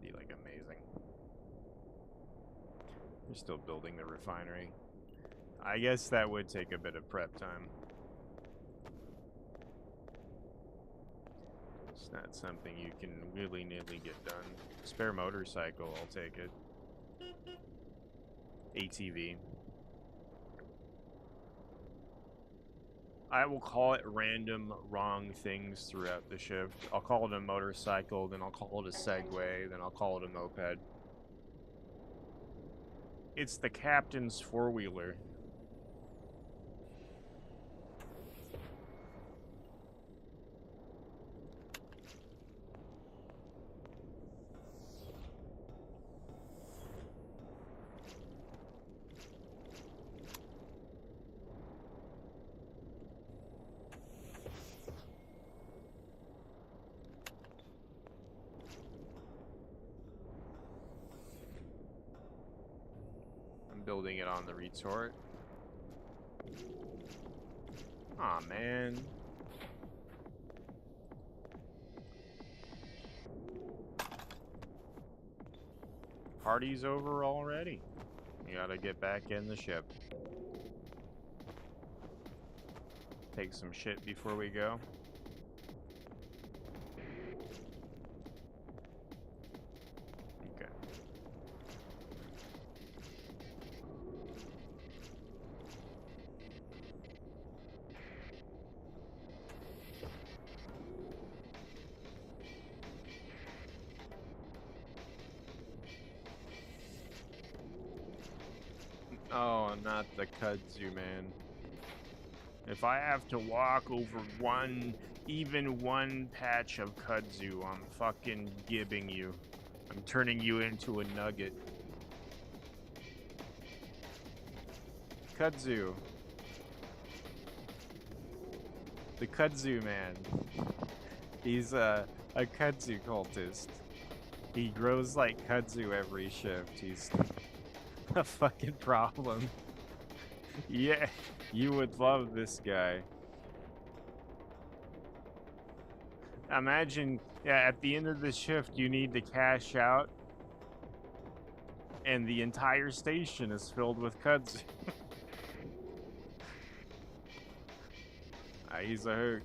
Be like amazing. We're still building the refinery. I guess that would take a bit of prep time. It's not something you can willy-nilly get done. Spare motorcycle, I'll take it. ATV. I will call it random wrong things throughout the shift. I'll call it a motorcycle, then I'll call it a Segway, then I'll call it a moped. It's the captain's four-wheeler. Building it on the retort. Aw, man. Party's over already. You gotta get back in the ship. Take some shit before we go. Okay. Oh, not the kudzu, man. If I have to walk over even one patch of kudzu, I'm fucking gibbing you. I'm turning you into a nugget. Kudzu. The kudzu man. He's a kudzu cultist. He grows like kudzu every shift. He's a fucking problem. Yeah, you would love this guy. Imagine, yeah, at the end of the shift, you need to cash out, and the entire station is filled with kudzu. He's a hoot.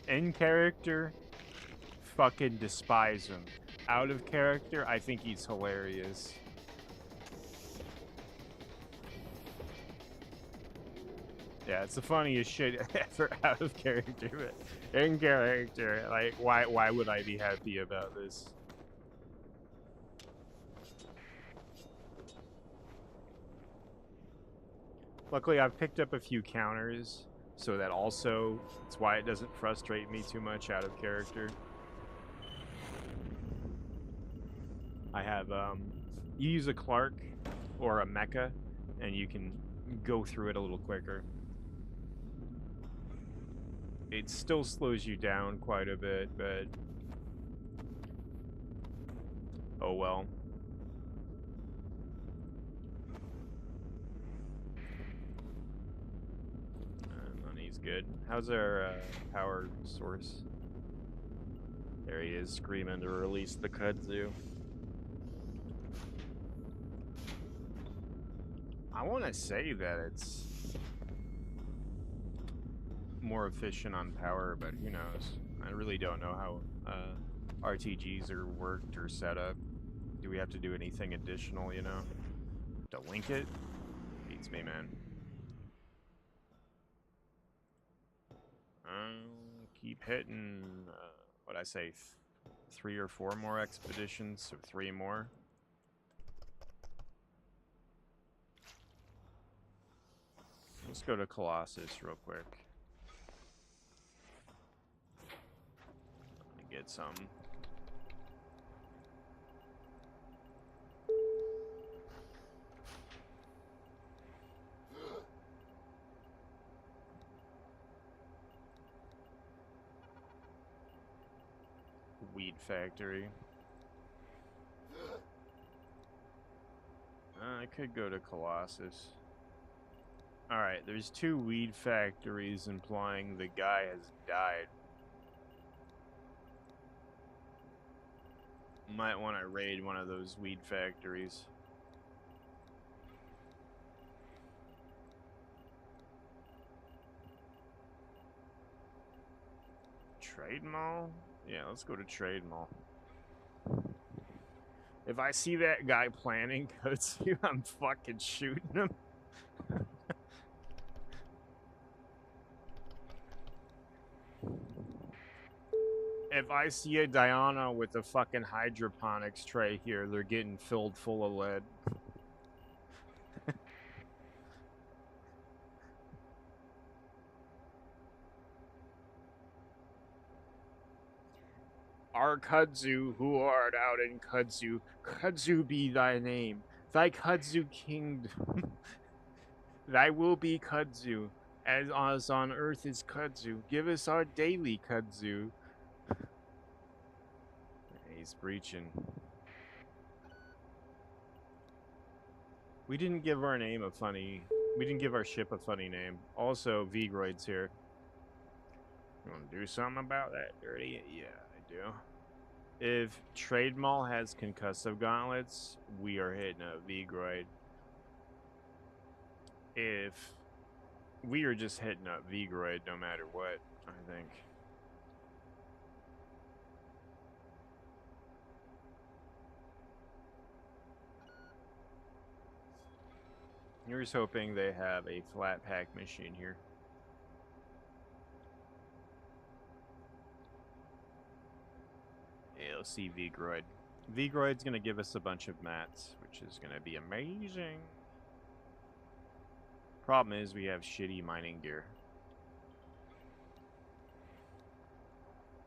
In character, fucking despise him. Out of character, I think he's hilarious. Yeah, it's the funniest shit ever out of character, but in character, like, why would I be happy about this? Luckily, I've picked up a few counters, so that also, it's why it doesn't frustrate me too much out of character. I have, you use a Clark or a Mecha, and you can go through it a little quicker. It still slows you down quite a bit, but oh well. Money's good. How's our power source? There he is, screaming to release the kudzu. I want to say that it's more efficient on power, but who knows? I really don't know how RTGs are worked or set up. Do we have to do anything additional, you know? To link it? Beats me, man. Keep hitting, what'd I say, 3 or 4 more expeditions, so 3 more. Let's go to Colossus real quick. Get some. Weed factory. I could go to Colossus. Alright, there's 2 weed factories implying the guy has died. Might want to raid one of those weed factories. Trade Mall? Yeah, let's go to Trade Mall. If I see that guy planning Kotsu, I'm fucking shooting him. If I see a Diana with a fucking hydroponics tray here, they're getting filled full of lead. Our Kudzu, who art out in Kudzu, Kudzu be thy name, thy Kudzu kingdom. Thy will be Kudzu, as on earth is Kudzu. Give us our daily Kudzu. He's breaching. We didn't give our name a funny... We didn't give our ship a funny name. Also, Vigroid's here. You want to do something about that, Dirty? Yeah, I do. If Trade Mall has concussive gauntlets, we are hitting a Vigroid. If we are just hitting up Vigroid no matter what, I think. Here's hoping they have a flat pack machine here. Yeah, let's see Vigroid. Vigroid's gonna give us a bunch of mats, which is gonna be amazing. Problem is, we have shitty mining gear.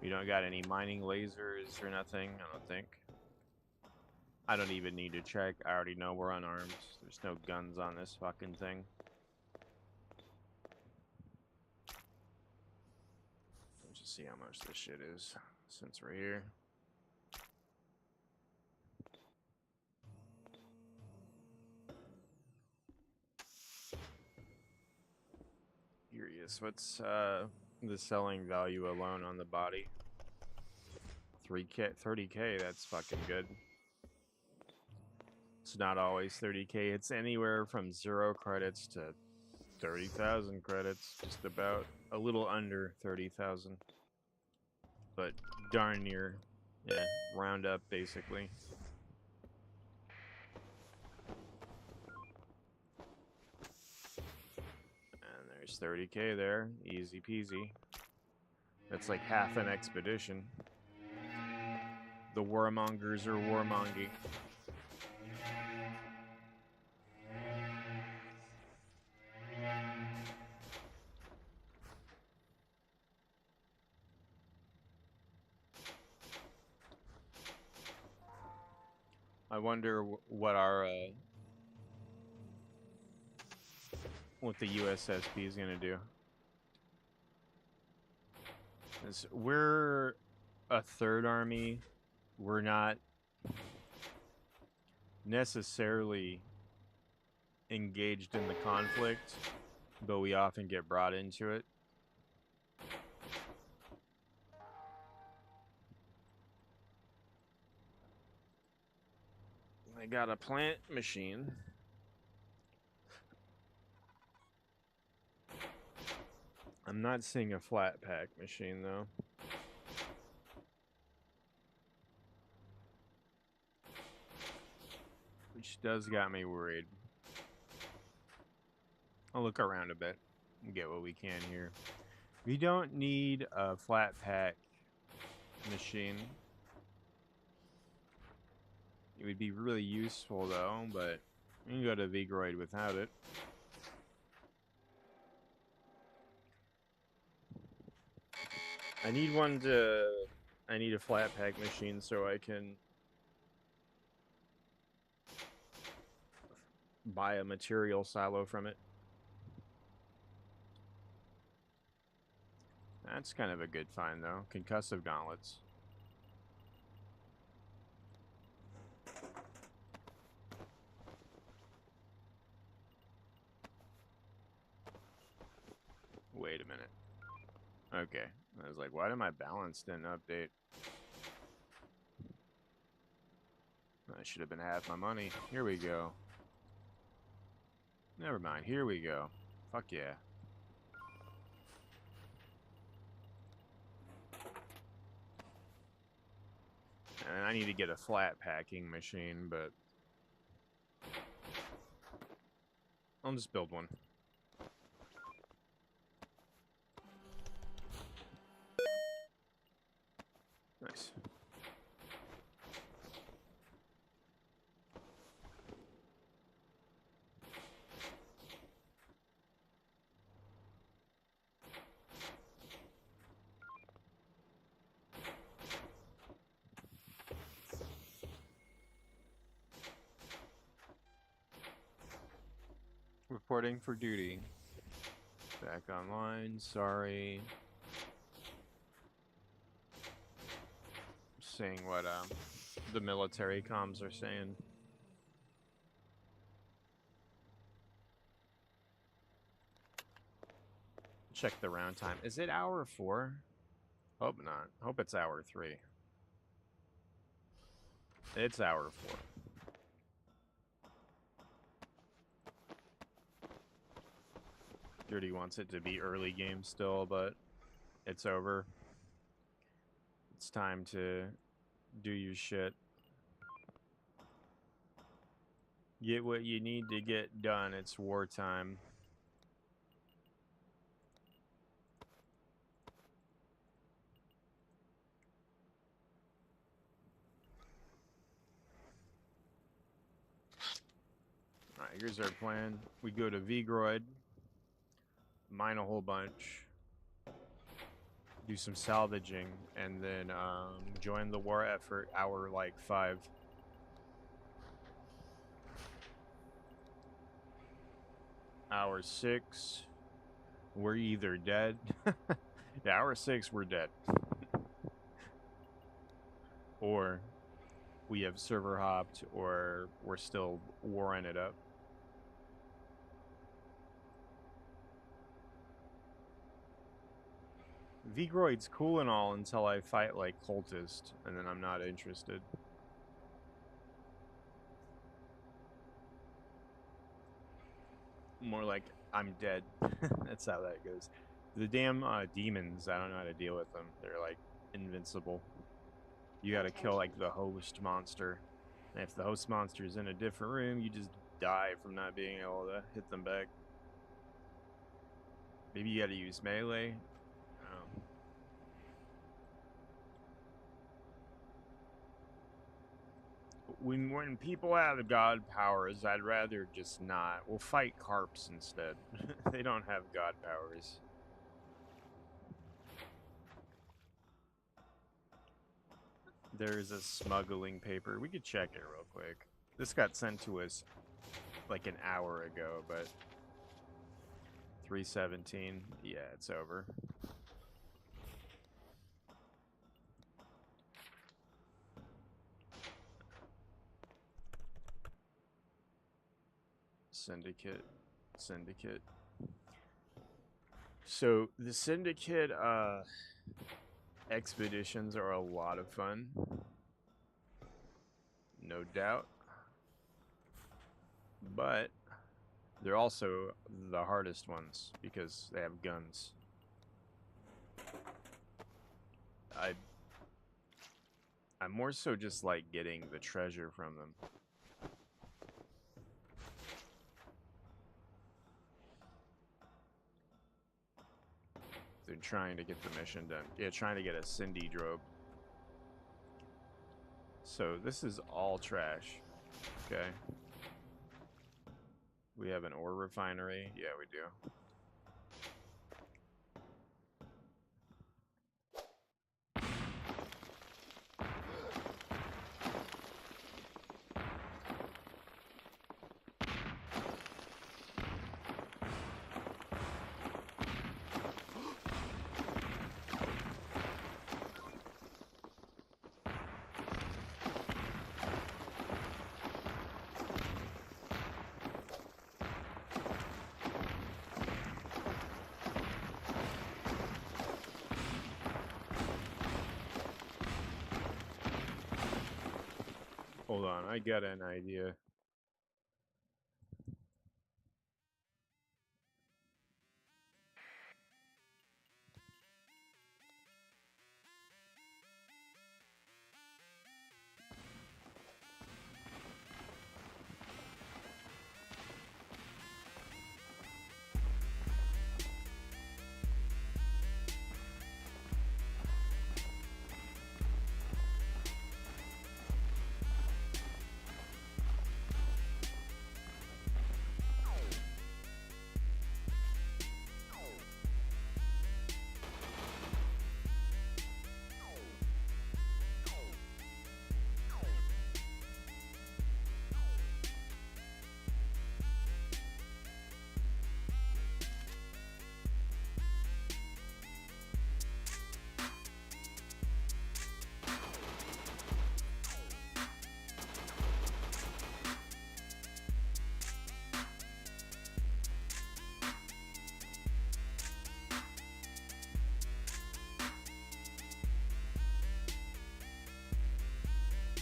We don't got any mining lasers or nothing, I don't think. I don't even need to check. I already know we're unarmed. There's no guns on this fucking thing. Let's just see how much this shit is since we're here. Curious, what's the selling value alone on the body? 3K, 30K, that's fucking good. It's not always 30K. It's anywhere from 0 credits to 30,000 credits, just about a little under 30,000. But darn near, yeah, round up basically. And there's 30K there, easy peasy. That's like half an expedition. The warmongers are warmonging. I wonder what our what the USSP is gonna do. 'Cause we're a third army. We're not necessarily engaged in the conflict, but we often get brought into it. I got a plant machine. I'm not seeing a flat pack machine though. Which does got me worried. I'll look around a bit and get what we can here. We don't need a flat pack machine. It would be really useful though, but you can go to Vigroid without it. I need a flat pack machine so I can buy a material silo from it. That's kind of a good find though. Concussive gauntlets. Wait a minute. Okay. I was like, why did my balance didn't update? I should have been half my money. Here we go. Never mind. Here we go. Fuck yeah. And I need to get a flat packing machine, but I'll just build one. Nice. Reporting for duty. Back online, sorry. Seeing what the military comms are saying. Check the round time. Is it hour 4? Hope not. Hope it's hour 3. It's hour 4. Dirty wants it to be early game still, but it's over. It's time to do your shit. Get what you need to get done. It's wartime. here's our plan. We go to Vigroid, mine a whole bunch, do some salvaging, and then join the war effort hour like 5. Hour 6, we're either dead. Yeah, hour 6, we're dead. Or we have server hopped, or we're still warring it up. Vigroid's cool and all until I fight like cultist, and then I'm not interested. More like I'm dead. That's how that goes. The damn demons, I don't know how to deal with them. They're like invincible. You gotta kill like the host monster. And if the host monster is in a different room, you just die from not being able to hit them back. Maybe you gotta use melee. Oh. When people have god powers, I'd rather just not. We'll fight carps instead. They don't have god powers. There's a smuggling paper. We could check it real quick. This got sent to us like an hour ago, but 317. Yeah, it's over. Syndicate. So the syndicate expeditions are a lot of fun. No doubt. But they're also the hardest ones because they have guns. I'm more so just like getting the treasure from them. They're trying to get the mission done. Yeah, trying to get a Cindy drobe. So this is all trash. Okay. We have an ore refinery. Yeah, we do. Hold on, I got an idea.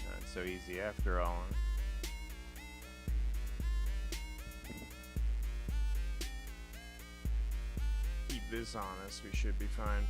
Not so easy after all. Keep this on us, we should be fine.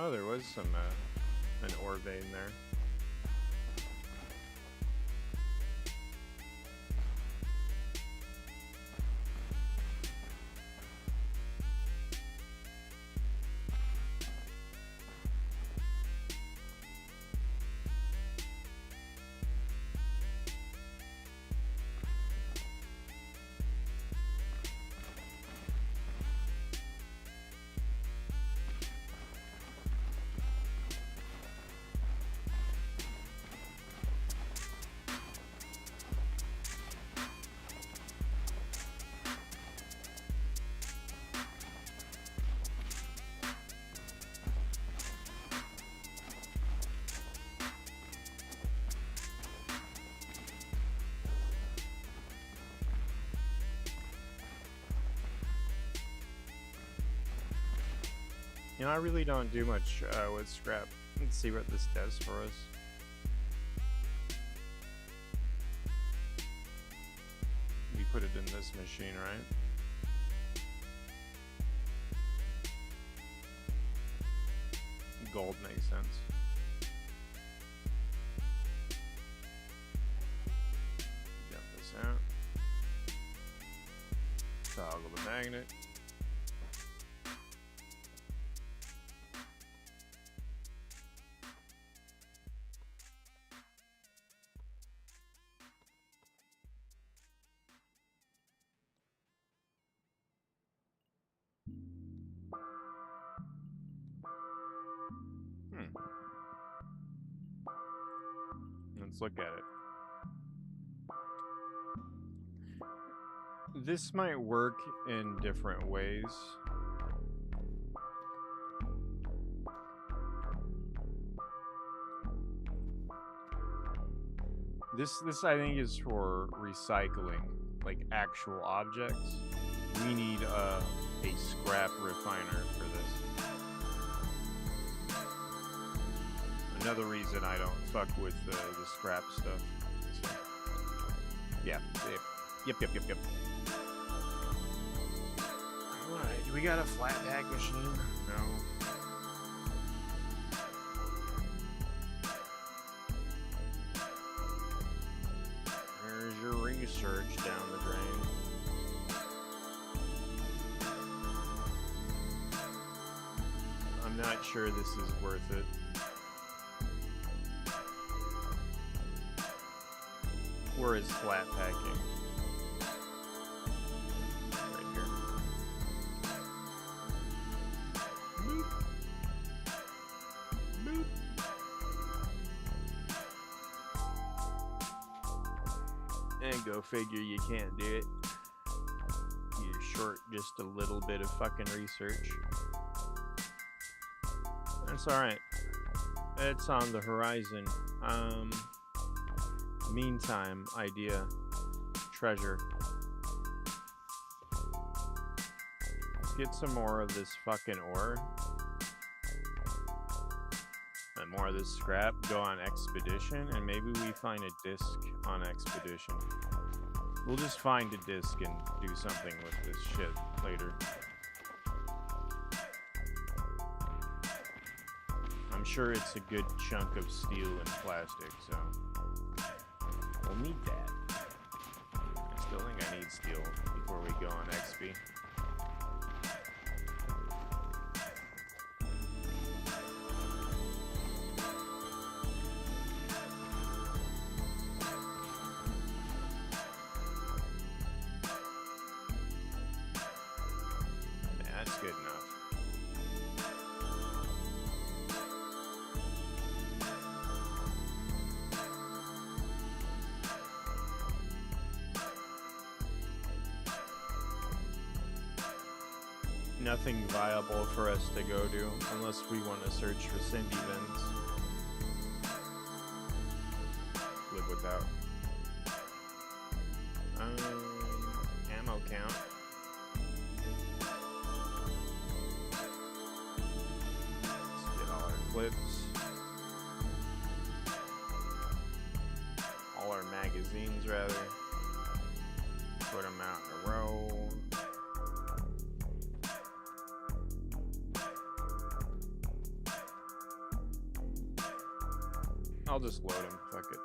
Oh, there was some an ore vein there. You know, I really don't do much with scrap. Let's see what this does for us. We put it in this machine, right? Gold makes sense. Dump this out. Toggle the magnet. Let's look at it. This might work in different ways. This I think is for recycling, like actual objects. We need a scrap refiner for this. Another reason I don't fuck with the scrap stuff. So, yeah. Yep. Alright, do we got a flat pack machine? No. There's your research down the drain. I'm not sure this is worth it. Where is flat packing? Right here. Boop. Boop. And go figure you can't do it. You're short just a little bit of fucking research. That's alright. It's on the horizon. Meantime, idea, treasure. Let's get some more of this fucking ore. And more of this scrap. Go on expedition, and maybe we find a disc on expedition. We'll just find a disc and do something with this shit later. I'm sure it's a good chunk of steel and plastic, so we'll need that. I still think I need steel before we go on XP. That's good enough. Nothing viable for us to go to unless we want to search for Cindy Bins. Live without. Ammo count. Let's get all our clips. All our magazines, rather. Put them out in a row. I'll just load him. Fuck it.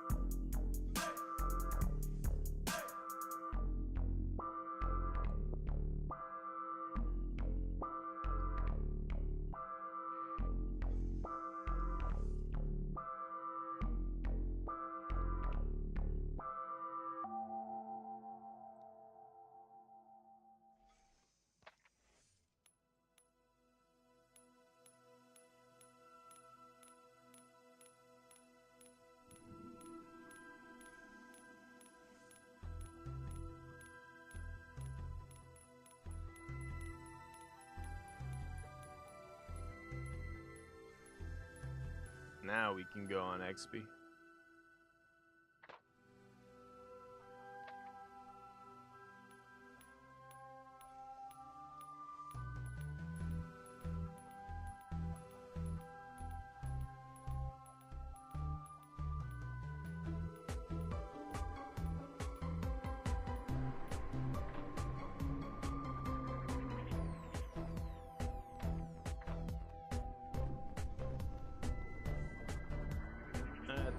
Now we can go on XP.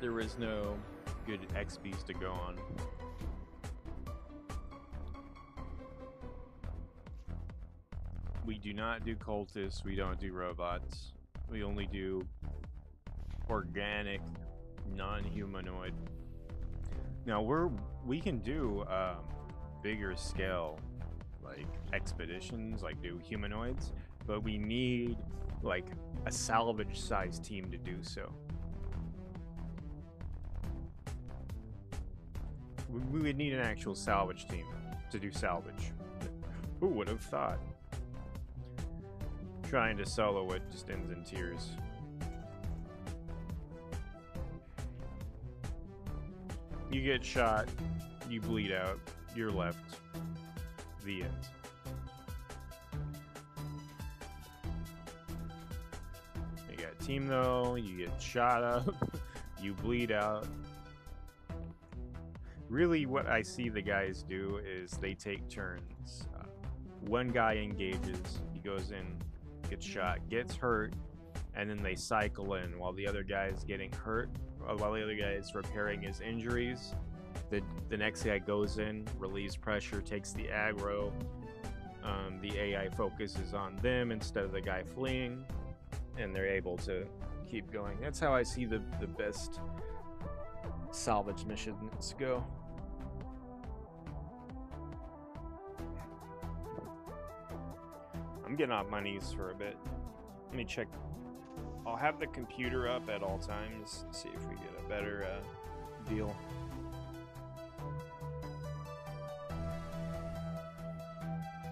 There was no good XPs to go on. We do not do cultists, we don't do robots. We only do organic, non-humanoid. Now we can do bigger scale, like expeditions, like do humanoids, but we need like a salvage size team to do so. We would need an actual salvage team to do salvage. Who would have thought? Trying to solo it just ends in tears. You get shot, you bleed out, you're left. The end. You got a team though, you get shot up, you bleed out. Really, what I see the guys do is they take turns. One guy engages, he goes in, gets shot, gets hurt, and then they cycle in while the other guy is getting hurt, while the other guy is repairing his injuries. The next guy goes in, relieves pressure, takes the aggro. The AI focuses on them instead of the guy fleeing, and they're able to keep going. That's how I see the best salvage missions go. I'm getting off my knees for a bit. Let me check. I'll have the computer up at all times. See if we get a better deal.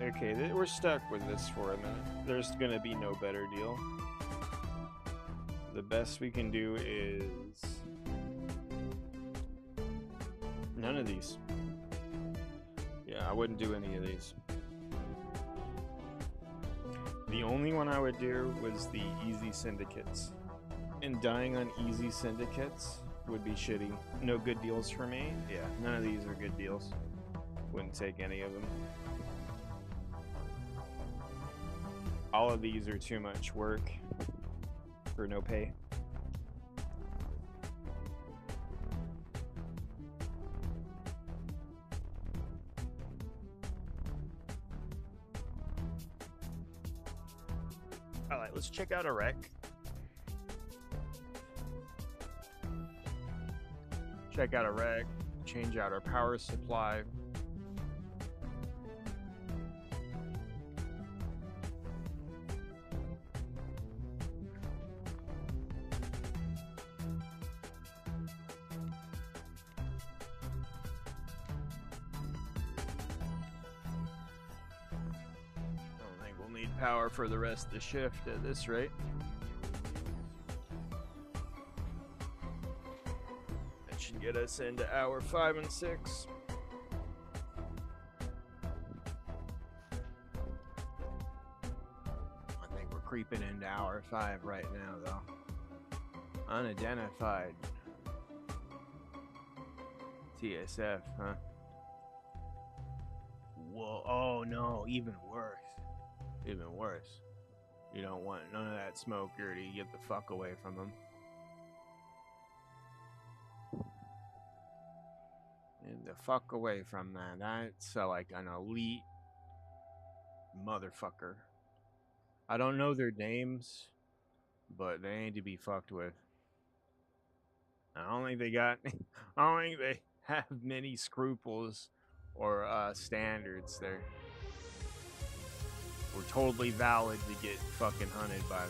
Okay, we're stuck with this for a minute. There's gonna be no better deal. The best we can do is none of these. Yeah, I wouldn't do any of these. The only one I would do was the easy syndicates. And dying on easy syndicates would be shitty. No good deals for me. Yeah, none of these are good deals. Wouldn't take any of them. All of these are too much work for no pay. Alright, let's check out a wreck. Check out a wreck, change out our power supply. Power for the rest of the shift at this rate. That should get us into hour 5 and 6. I think we're creeping into hour 5 right now, though. Unidentified. TSF, huh? Whoa, oh no, even worse. Even worse. You don't want none of that smoke, Gertie. Get the fuck away from them. the fuck away from that. That's like an elite motherfucker. I don't know their names, but they ain't to be fucked with. I don't think they got. I don't think they have many scruples or standards there. We're totally valid to get fucking hunted by them.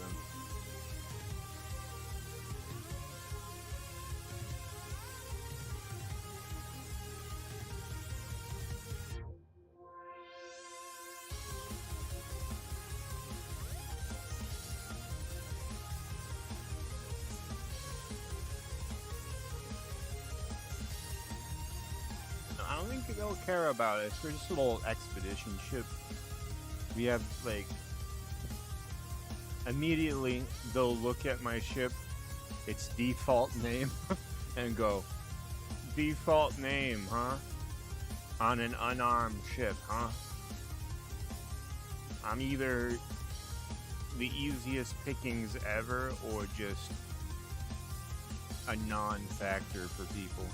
I don't think they'll care about it. We're just a little expedition ship. We have, like, immediately they'll look at my ship, its default name, and go, default name, huh? On an unarmed ship, huh? I'm either the easiest pickings ever or just a non-factor for people.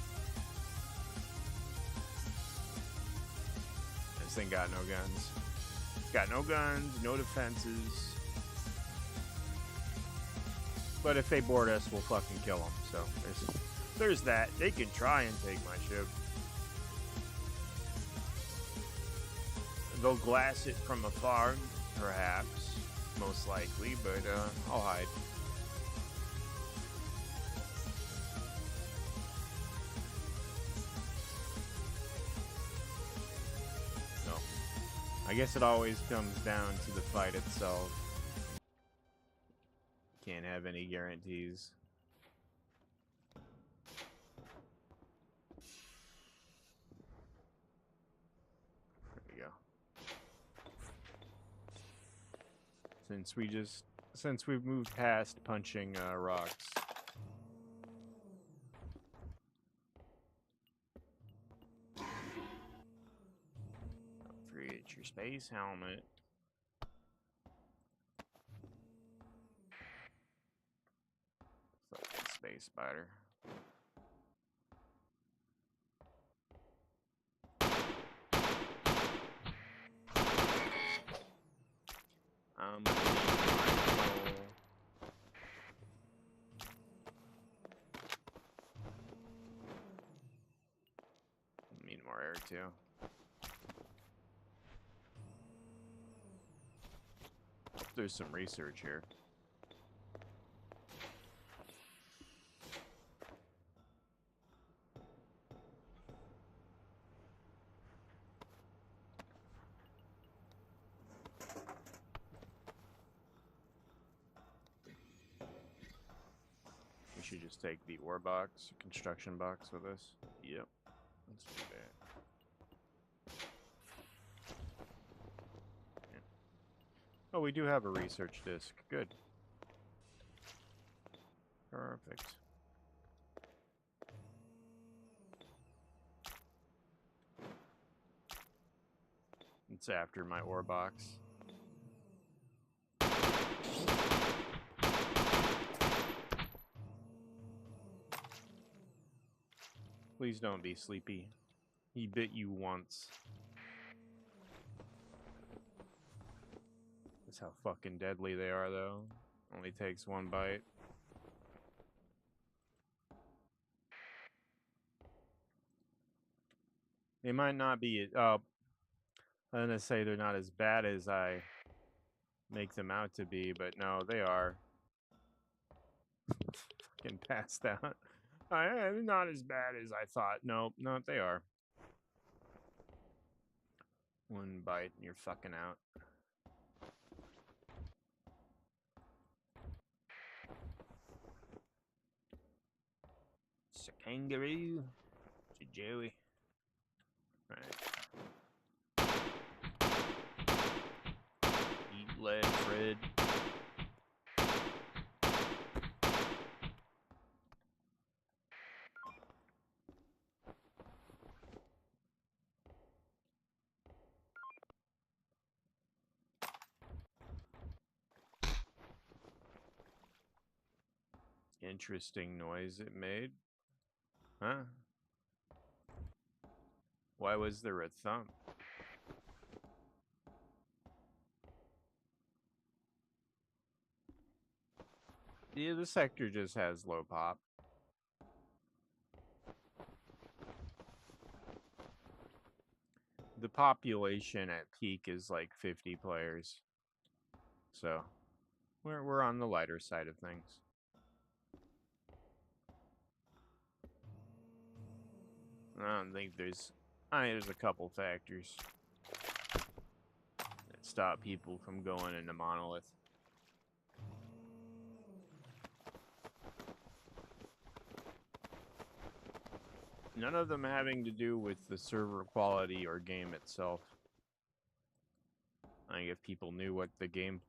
This thing got no guns. It's got no guns, no defenses. But if they board us, we'll fucking kill them. So there's that. They can try and take my ship. They'll glass it from afar, perhaps, most likely, but I'll hide. So, I guess it always comes down to the fight itself. Can't have any guarantees. There we go. Since we've moved past punching rocks. Don't forget your space helmet. Fucking space spider. Need more air too. Hope there's some research here. We should just take the ore box, construction box with us. Yep. Let's do that. Yeah. Oh, we do have a research disc. Good. Perfect. It's after my ore box. Please don't be sleepy. He bit you once. That's how fucking deadly they are, though. Only takes one bite. They might not be. I'm gonna say they're not as bad as I make them out to be, but no, they are. Fucking passed out. They're not as bad as I thought. No, they are. One bite and you're fucking out. It's a kangaroo. It's a Joey. Right. Eat lead, Fred. Interesting noise it made. Huh? Why was there a thump? Yeah, the sector just has low pop. The population at peak is like 50 players. So we're on the lighter side of things. I don't think there's a couple factors that stop people from going into Monolith. None of them having to do with the server quality or game itself. I think if people knew what the game,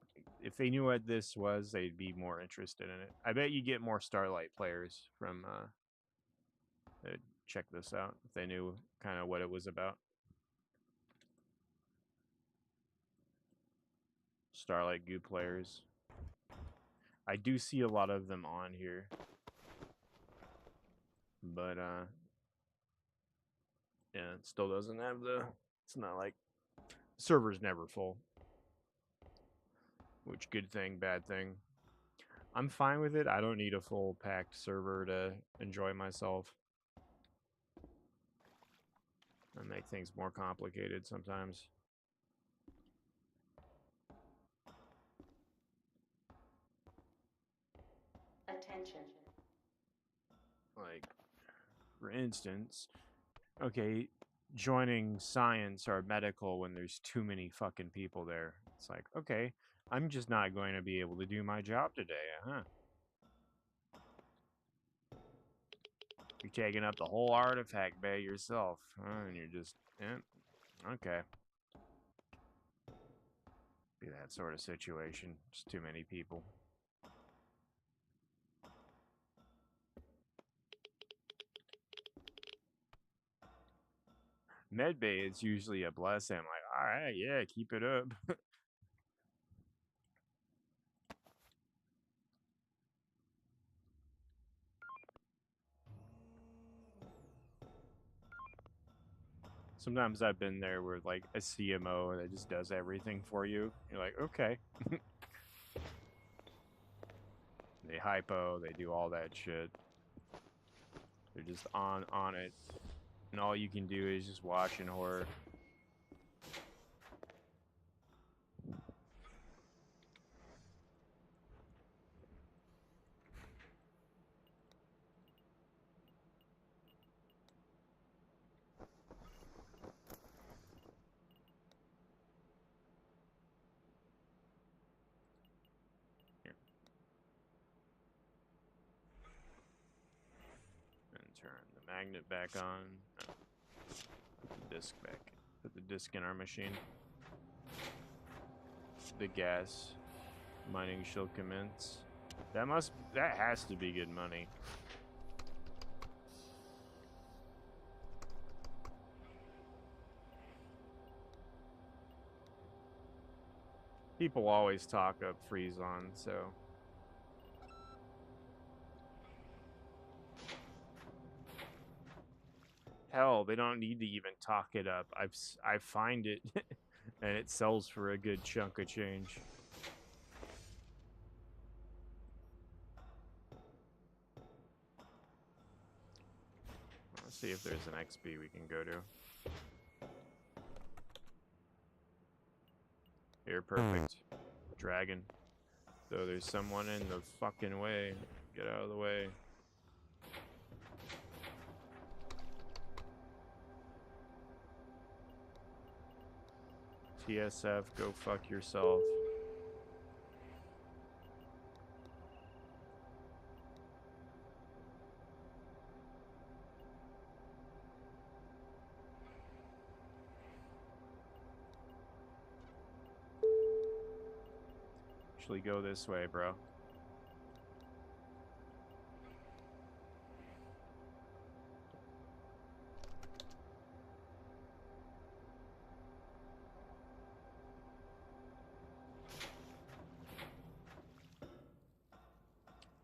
if they knew what this was, they'd be more interested in it. I bet you get more Starlight players from check this out if they knew kind of what it was about. Starlight Goo players. I do see a lot of them on here, but yeah, it still doesn't have the. It's not like server's never full. Which good thing, bad thing. I'm fine with it. I don't need a full packed server to enjoy myself. I make things more complicated sometimes. Attention. Like, for instance, okay, joining science or medical when there's too many fucking people there. It's like, okay, I'm just not going to be able to do my job today, huh? You're taking up the whole artifact bay yourself, huh? And you're just, yeah, okay. Be that sort of situation. Just too many people. Medbay is usually a blessing. I'm like, all right, yeah, keep it up. Sometimes I've been there with like a CMO that just does everything for you. You're like, okay. They hypo, they do all that shit. They're just on it. And all you can do is just watch in horror. Here. And turn the magnet back on. Put the disc back. Put the disc in our machine. The gas mining shall commence. That has to be good money. People always talk up Freezon, so hell, they don't need to even talk it up. I find it, and it sells for a good chunk of change. Let's see if there's an XP we can go to. Here, perfect. Dragon. Though there's someone in the fucking way. Get out of the way. TSF, go fuck yourself. Actually, go this way, bro.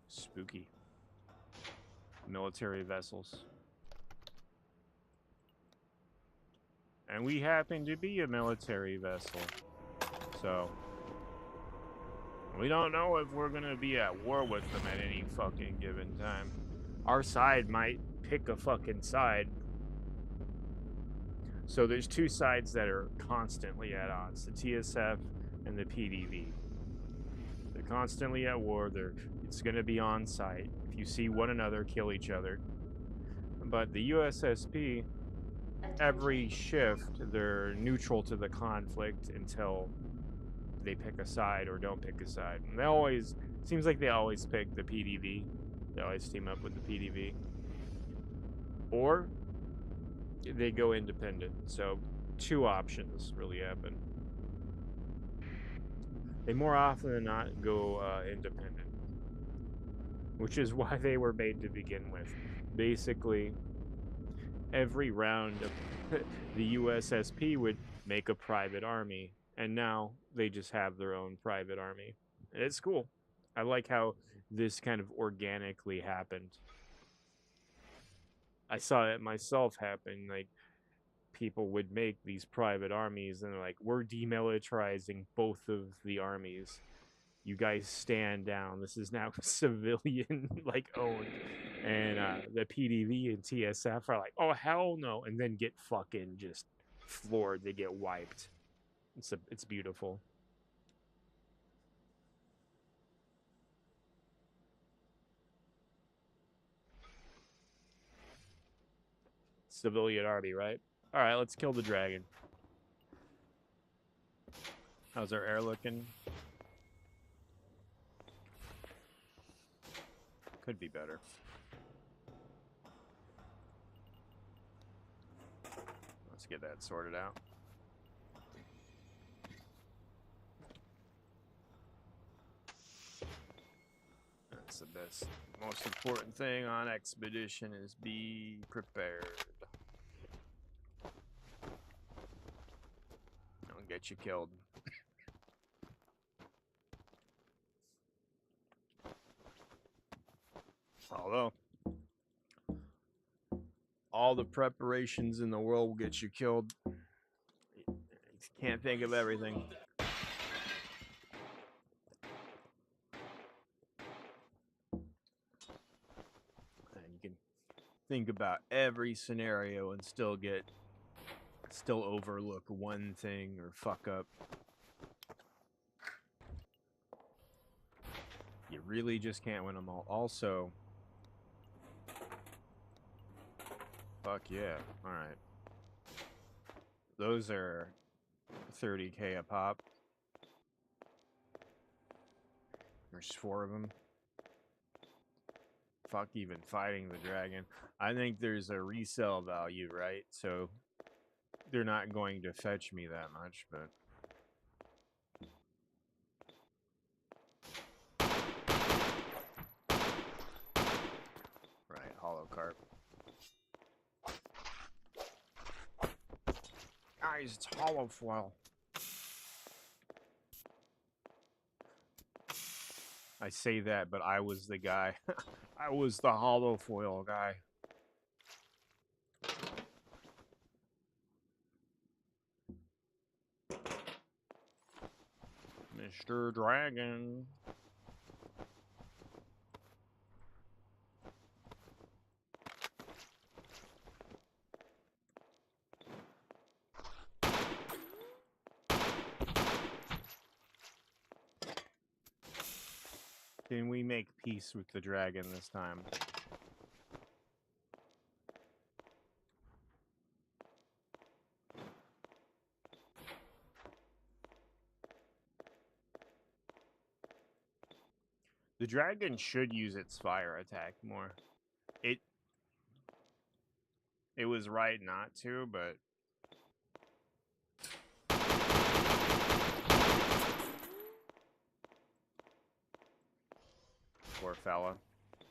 Spooky. Military vessels. And we happen to be a military vessel. So, we don't know if we're gonna be at war with them at any fucking given time. Our side might pick a fucking side. So there's two sides that are constantly at odds, the TSF and the PDV. They're constantly at war. It's gonna be on site. If you see one another, kill each other. But the USSP, every shift, they're neutral to the conflict until they pick a side or don't pick a side. And they always, seems like they always pick the PDV. They always team up with the PDV. Or they go independent. So two options really happen. They more often than not go independent, which is why they were made to begin with. Basically, every round of the USSP would make a private army, and now they just have their own private army. And it's cool. I like how this kind of organically happened. I saw it myself happen. Like, people would make these private armies, and they're like, we're demilitarizing both of the armies. You guys stand down. This is now civilian like owned. And the PDV and TSF are like, oh hell no, and then get fucking just floored. They get wiped. It's beautiful. Civilian army, right? All right, let's kill the dragon. How's our air looking? Could be better. Let's get that sorted out. That's the best. Most important thing on expedition is be prepared. Don't get you killed. Although, all the preparations in the world will get you killed. You can't think of everything. And you can think about every scenario and still overlook one thing or fuck up. You really just can't win them all. Also, fuck yeah. Alright. Those are 30k a pop. There's 4 of them. Fuck even fighting the dragon. I think there's a resale value, right? So they're not going to fetch me that much, but... Right, hollow carp. Guys, it's hollow foil. I say that, but I was the guy. I was the hollow foil guy. Mr. Dragon. Can we make peace with the dragon this time? The dragon should use its fire attack more. It was right not to, but... Poor fella.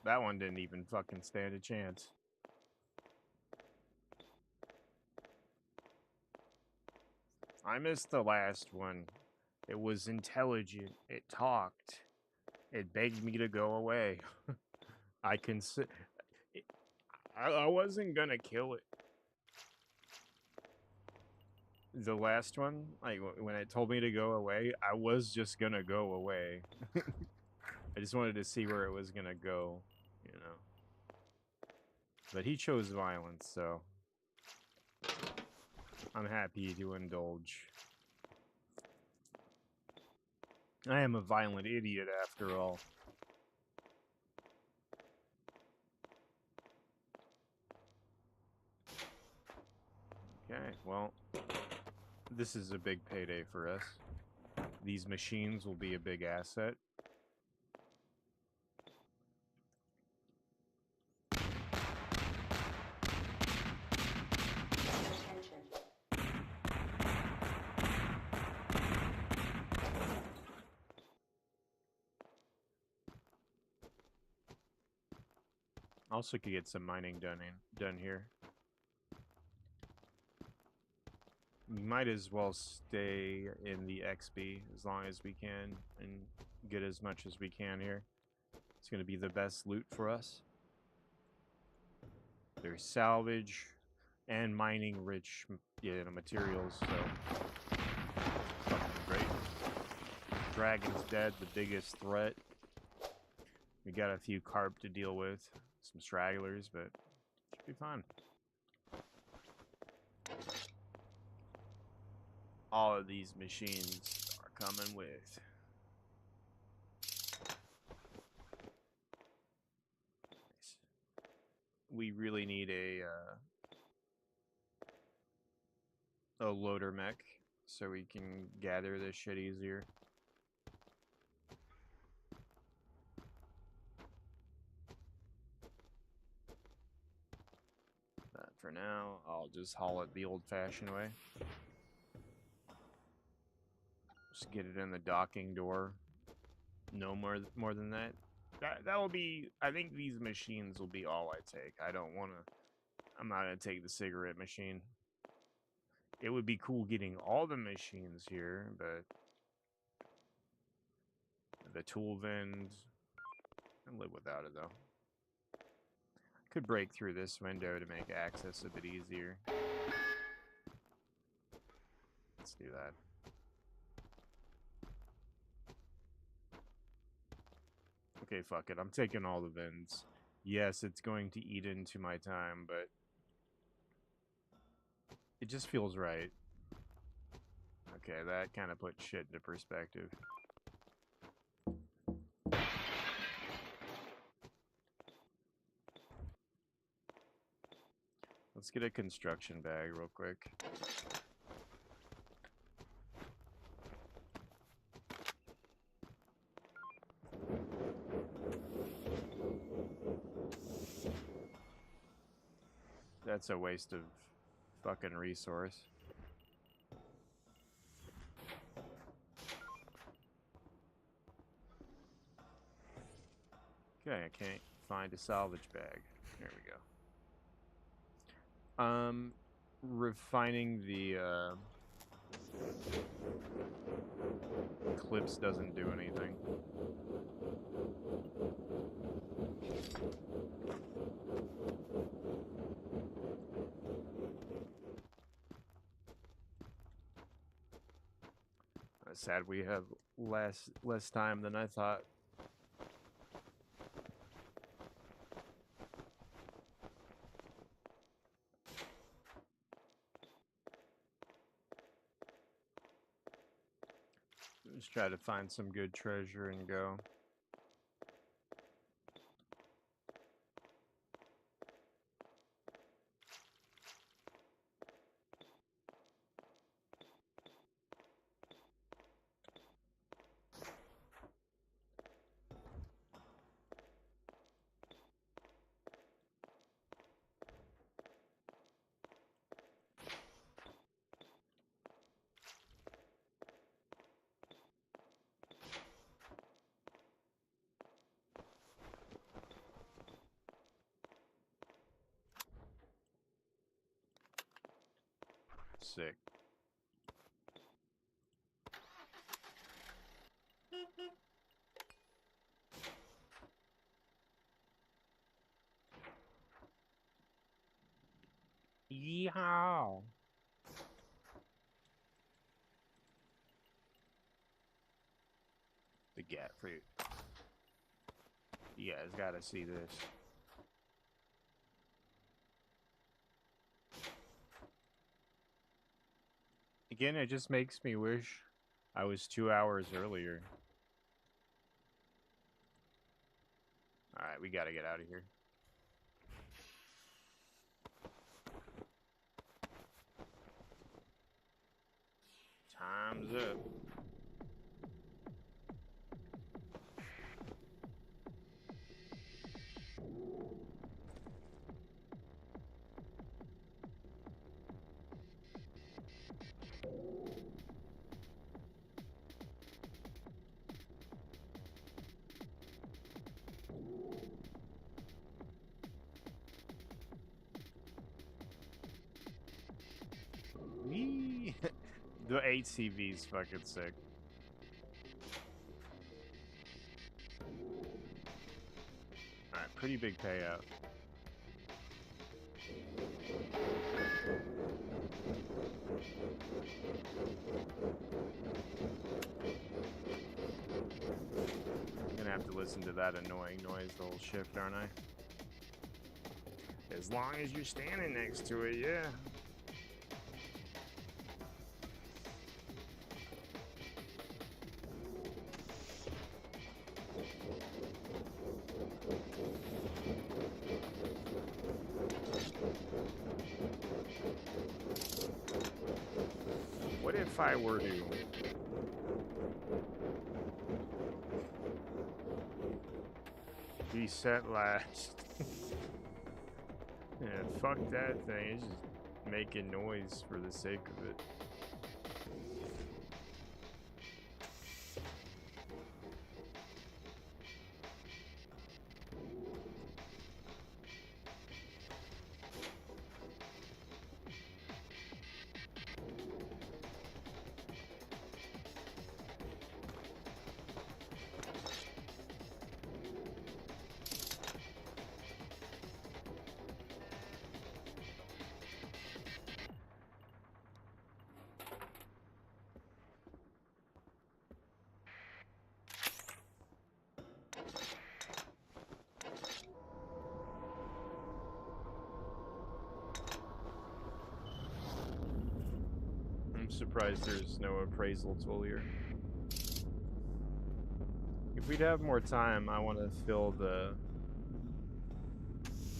That one didn't even fucking stand a chance. I missed the last one. It was intelligent. It talked. It begged me to go away. I wasn't gonna kill it. The last one, like when it told me to go away, I was just gonna go away. I just wanted to see where it was gonna go, you know. But he chose violence, so I'm happy to indulge. I am a violent idiot after all. Okay, well, this is a big payday for us. These machines will be a big asset. Attention. Also could get some mining done here. We might as well stay in the XB as long as we can and get as much as we can here. It's going to be the best loot for us. There's salvage and mining rich materials, so fucking great. Dragon's dead, the biggest threat. We got a few carp to deal with, some stragglers, but should be fine. All of these machines are coming with. Nice. We really need a loader mech so we can gather this shit easier. But for now, I'll just haul it the old-fashioned way. Just get it in the docking door. No more than that. That will be. I think these machines will be all I take. I don't want to. I'm not gonna take the cigarette machine. It would be cool getting all the machines here, but the tool vend, I live without it though. Could break through this window to make access a bit easier. Let's do that. Okay, fuck it. I'm taking all the vends. Yes, it's going to eat into my time, but it just feels right. Okay, that kind of puts shit into perspective. Let's get a construction bag real quick. That's a waste of fucking resource. Okay, I can't find a salvage bag. There we go. Refining the clips doesn't do anything. Sad we have less time than I thought. Just try to find some good treasure and go. Sick. Yeehaw! get for you. You guys gotta see this. Again, it just makes me wish I was 2 hours earlier. Alright, we gotta get out of here. Time's up. Wee. The HCV's fucking sick. Alright, pretty big payout. I'm gonna have to listen to that annoying noise the whole shift, aren't I? As long as you're standing next to it, yeah. What if I were to be set last? Yeah, fuck that thing. It's just making noise for the sake of it. I'm surprised there's no appraisal tool here. If we'd have more time, I want to fill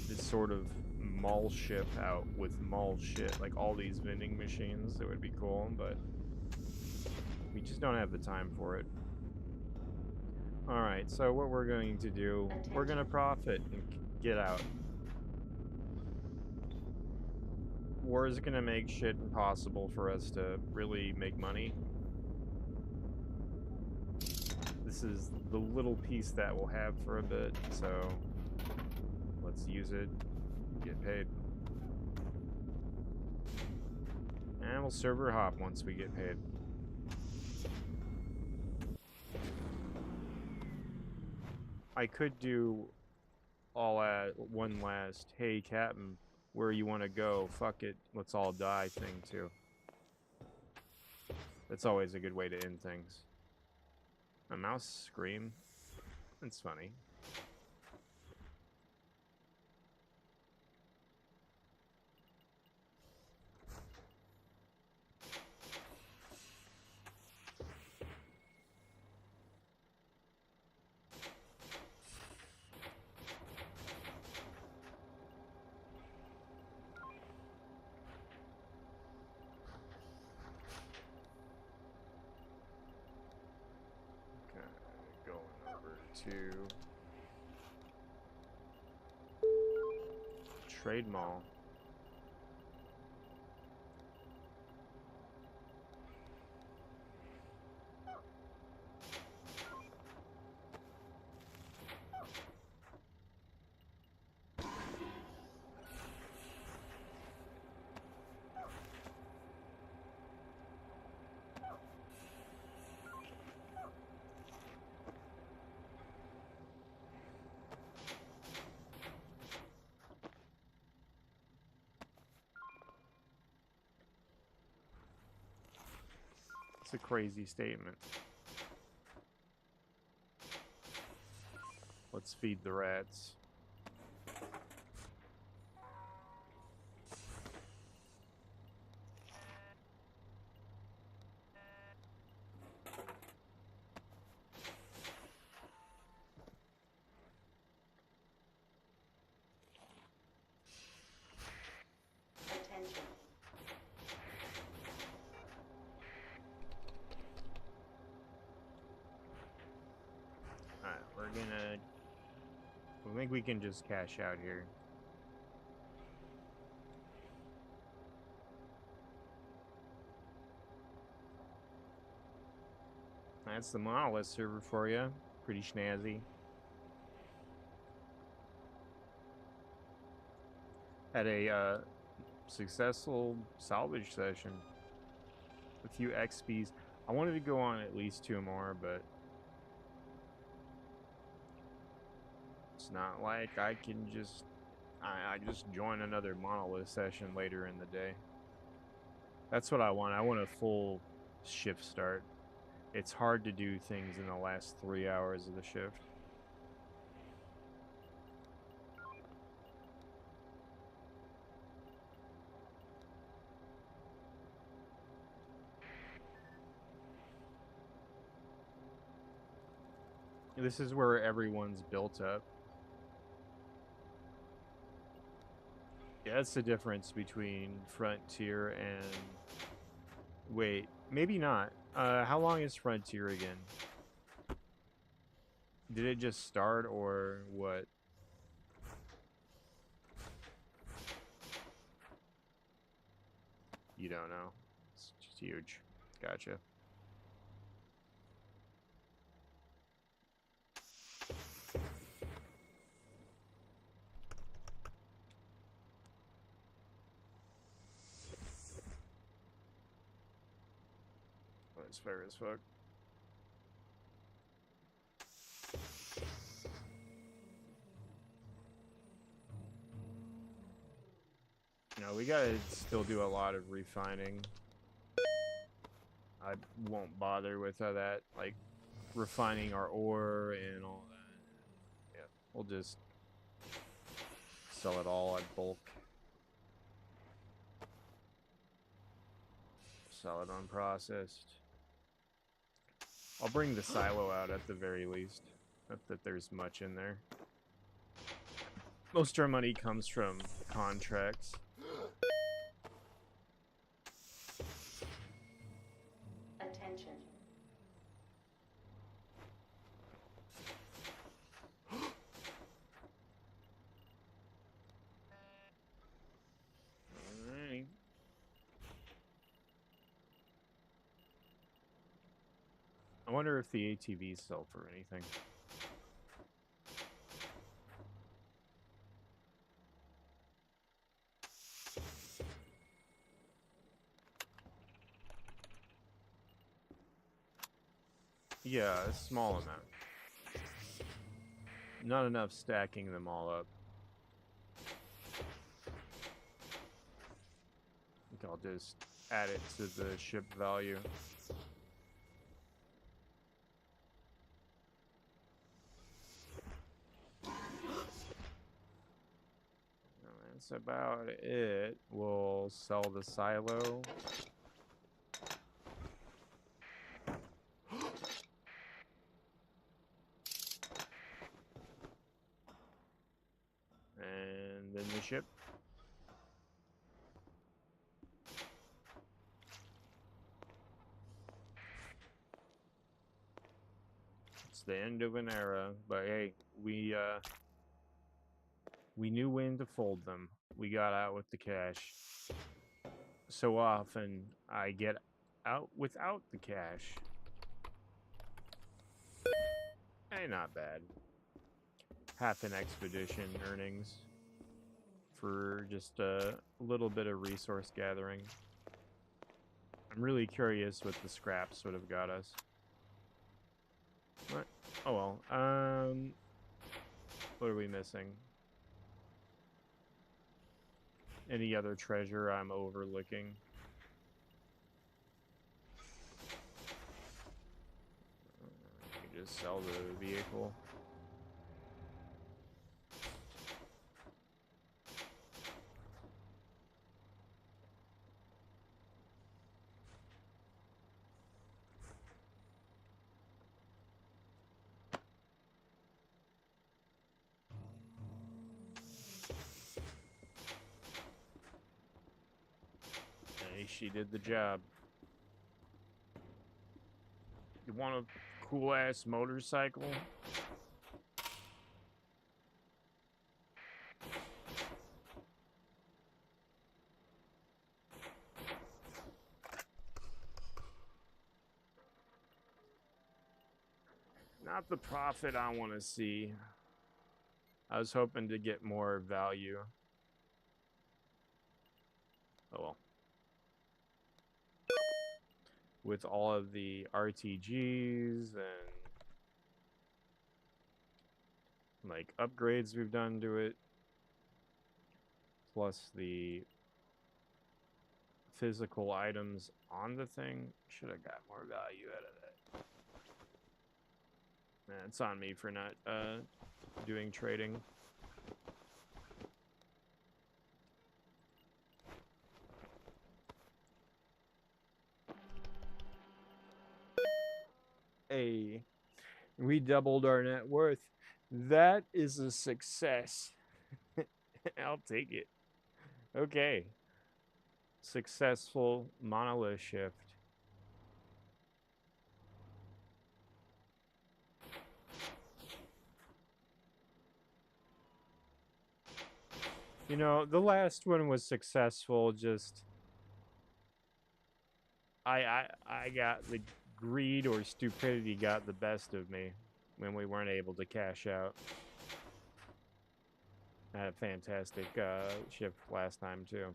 this sort of mall ship out with mall shit, like all these vending machines. That would be cool, but we just don't have the time for it. Alright, so what we're going to do, we're going to profit and get out. War is going to make shit impossible for us to really make money. This is the little piece that we'll have for a bit, so let's use it, get paid. And we'll server hop once we get paid. I could do one last, hey Captain, where you want to go? Fuck it, let's all die thing too. That's always a good way to end things. A mouse scream? That's funny. To Trade Mall. It's a crazy statement. Let's feed the rats. Attention. Alright, we're gonna... I think we can just cash out here. That's the monolith server for you. Pretty snazzy. Had a successful salvage session. A few XPs. I wanted to go on at least 2 more, but it's not like I can just... I just join another monolith session later in the day. That's what I want. I want a full shift start. It's hard to do things in the last 3 hours of the shift. This is where everyone's built up. Yeah, that's the difference between Frontier and... Wait, maybe not. How long is Frontier again? Did it just start or what? You don't know. It's just huge. Gotcha. That's fair as fuck. No, we gotta still do a lot of refining. I won't bother with that, like refining our ore and all that. Yeah, we'll just sell it all at bulk. Sell it unprocessed. I'll bring the silo out at the very least. Not that there's much in there. Most of our money comes from contracts. Attention. Alright. I wonder if the ATVs sell for anything. Yeah, a small amount. Not enough stacking them all up. I think I'll just add it to the ship value. That's about it. We'll sell the silo. And then the ship. It's the end of an era, but hey, we knew when to fold them. We got out with the cash. So often I get out without the cash. Hey, not bad. Half an expedition earnings for just a little bit of resource gathering. I'm really curious what the scraps would have got us. What? Oh well. What are we missing? Any other treasure I'm overlooking? You just sell the vehicle. least she did the job. You want a cool ass motorcycle? Not the profit I want to see. I was hoping to get more value. Oh well. With all of the RTGs and like upgrades we've done to it, plus the physical items on the thing, should have got more value out of that. It's on me for not doing trading. Hey, we doubled our net worth. That is a success. I'll take it. Okay. Successful monolith shift. You know, the last one was successful, just I got the greed or stupidity got the best of me when we weren't able to cash out. I had a fantastic shift last time too.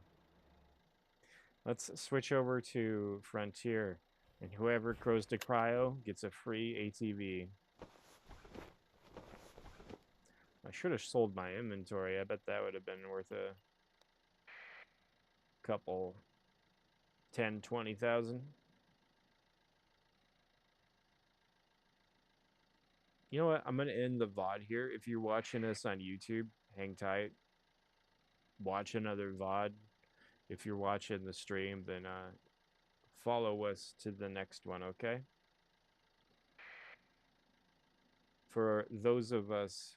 Let's switch over to Frontier, and whoever goes to Cryo gets a free ATV. I should have sold my inventory. I bet that would have been worth a couple 10, 20,000. You know what? I'm going to end the VOD here. If you're watching us on YouTube, hang tight. Watch another VOD. If you're watching the stream, then follow us to the next one, okay? For those of us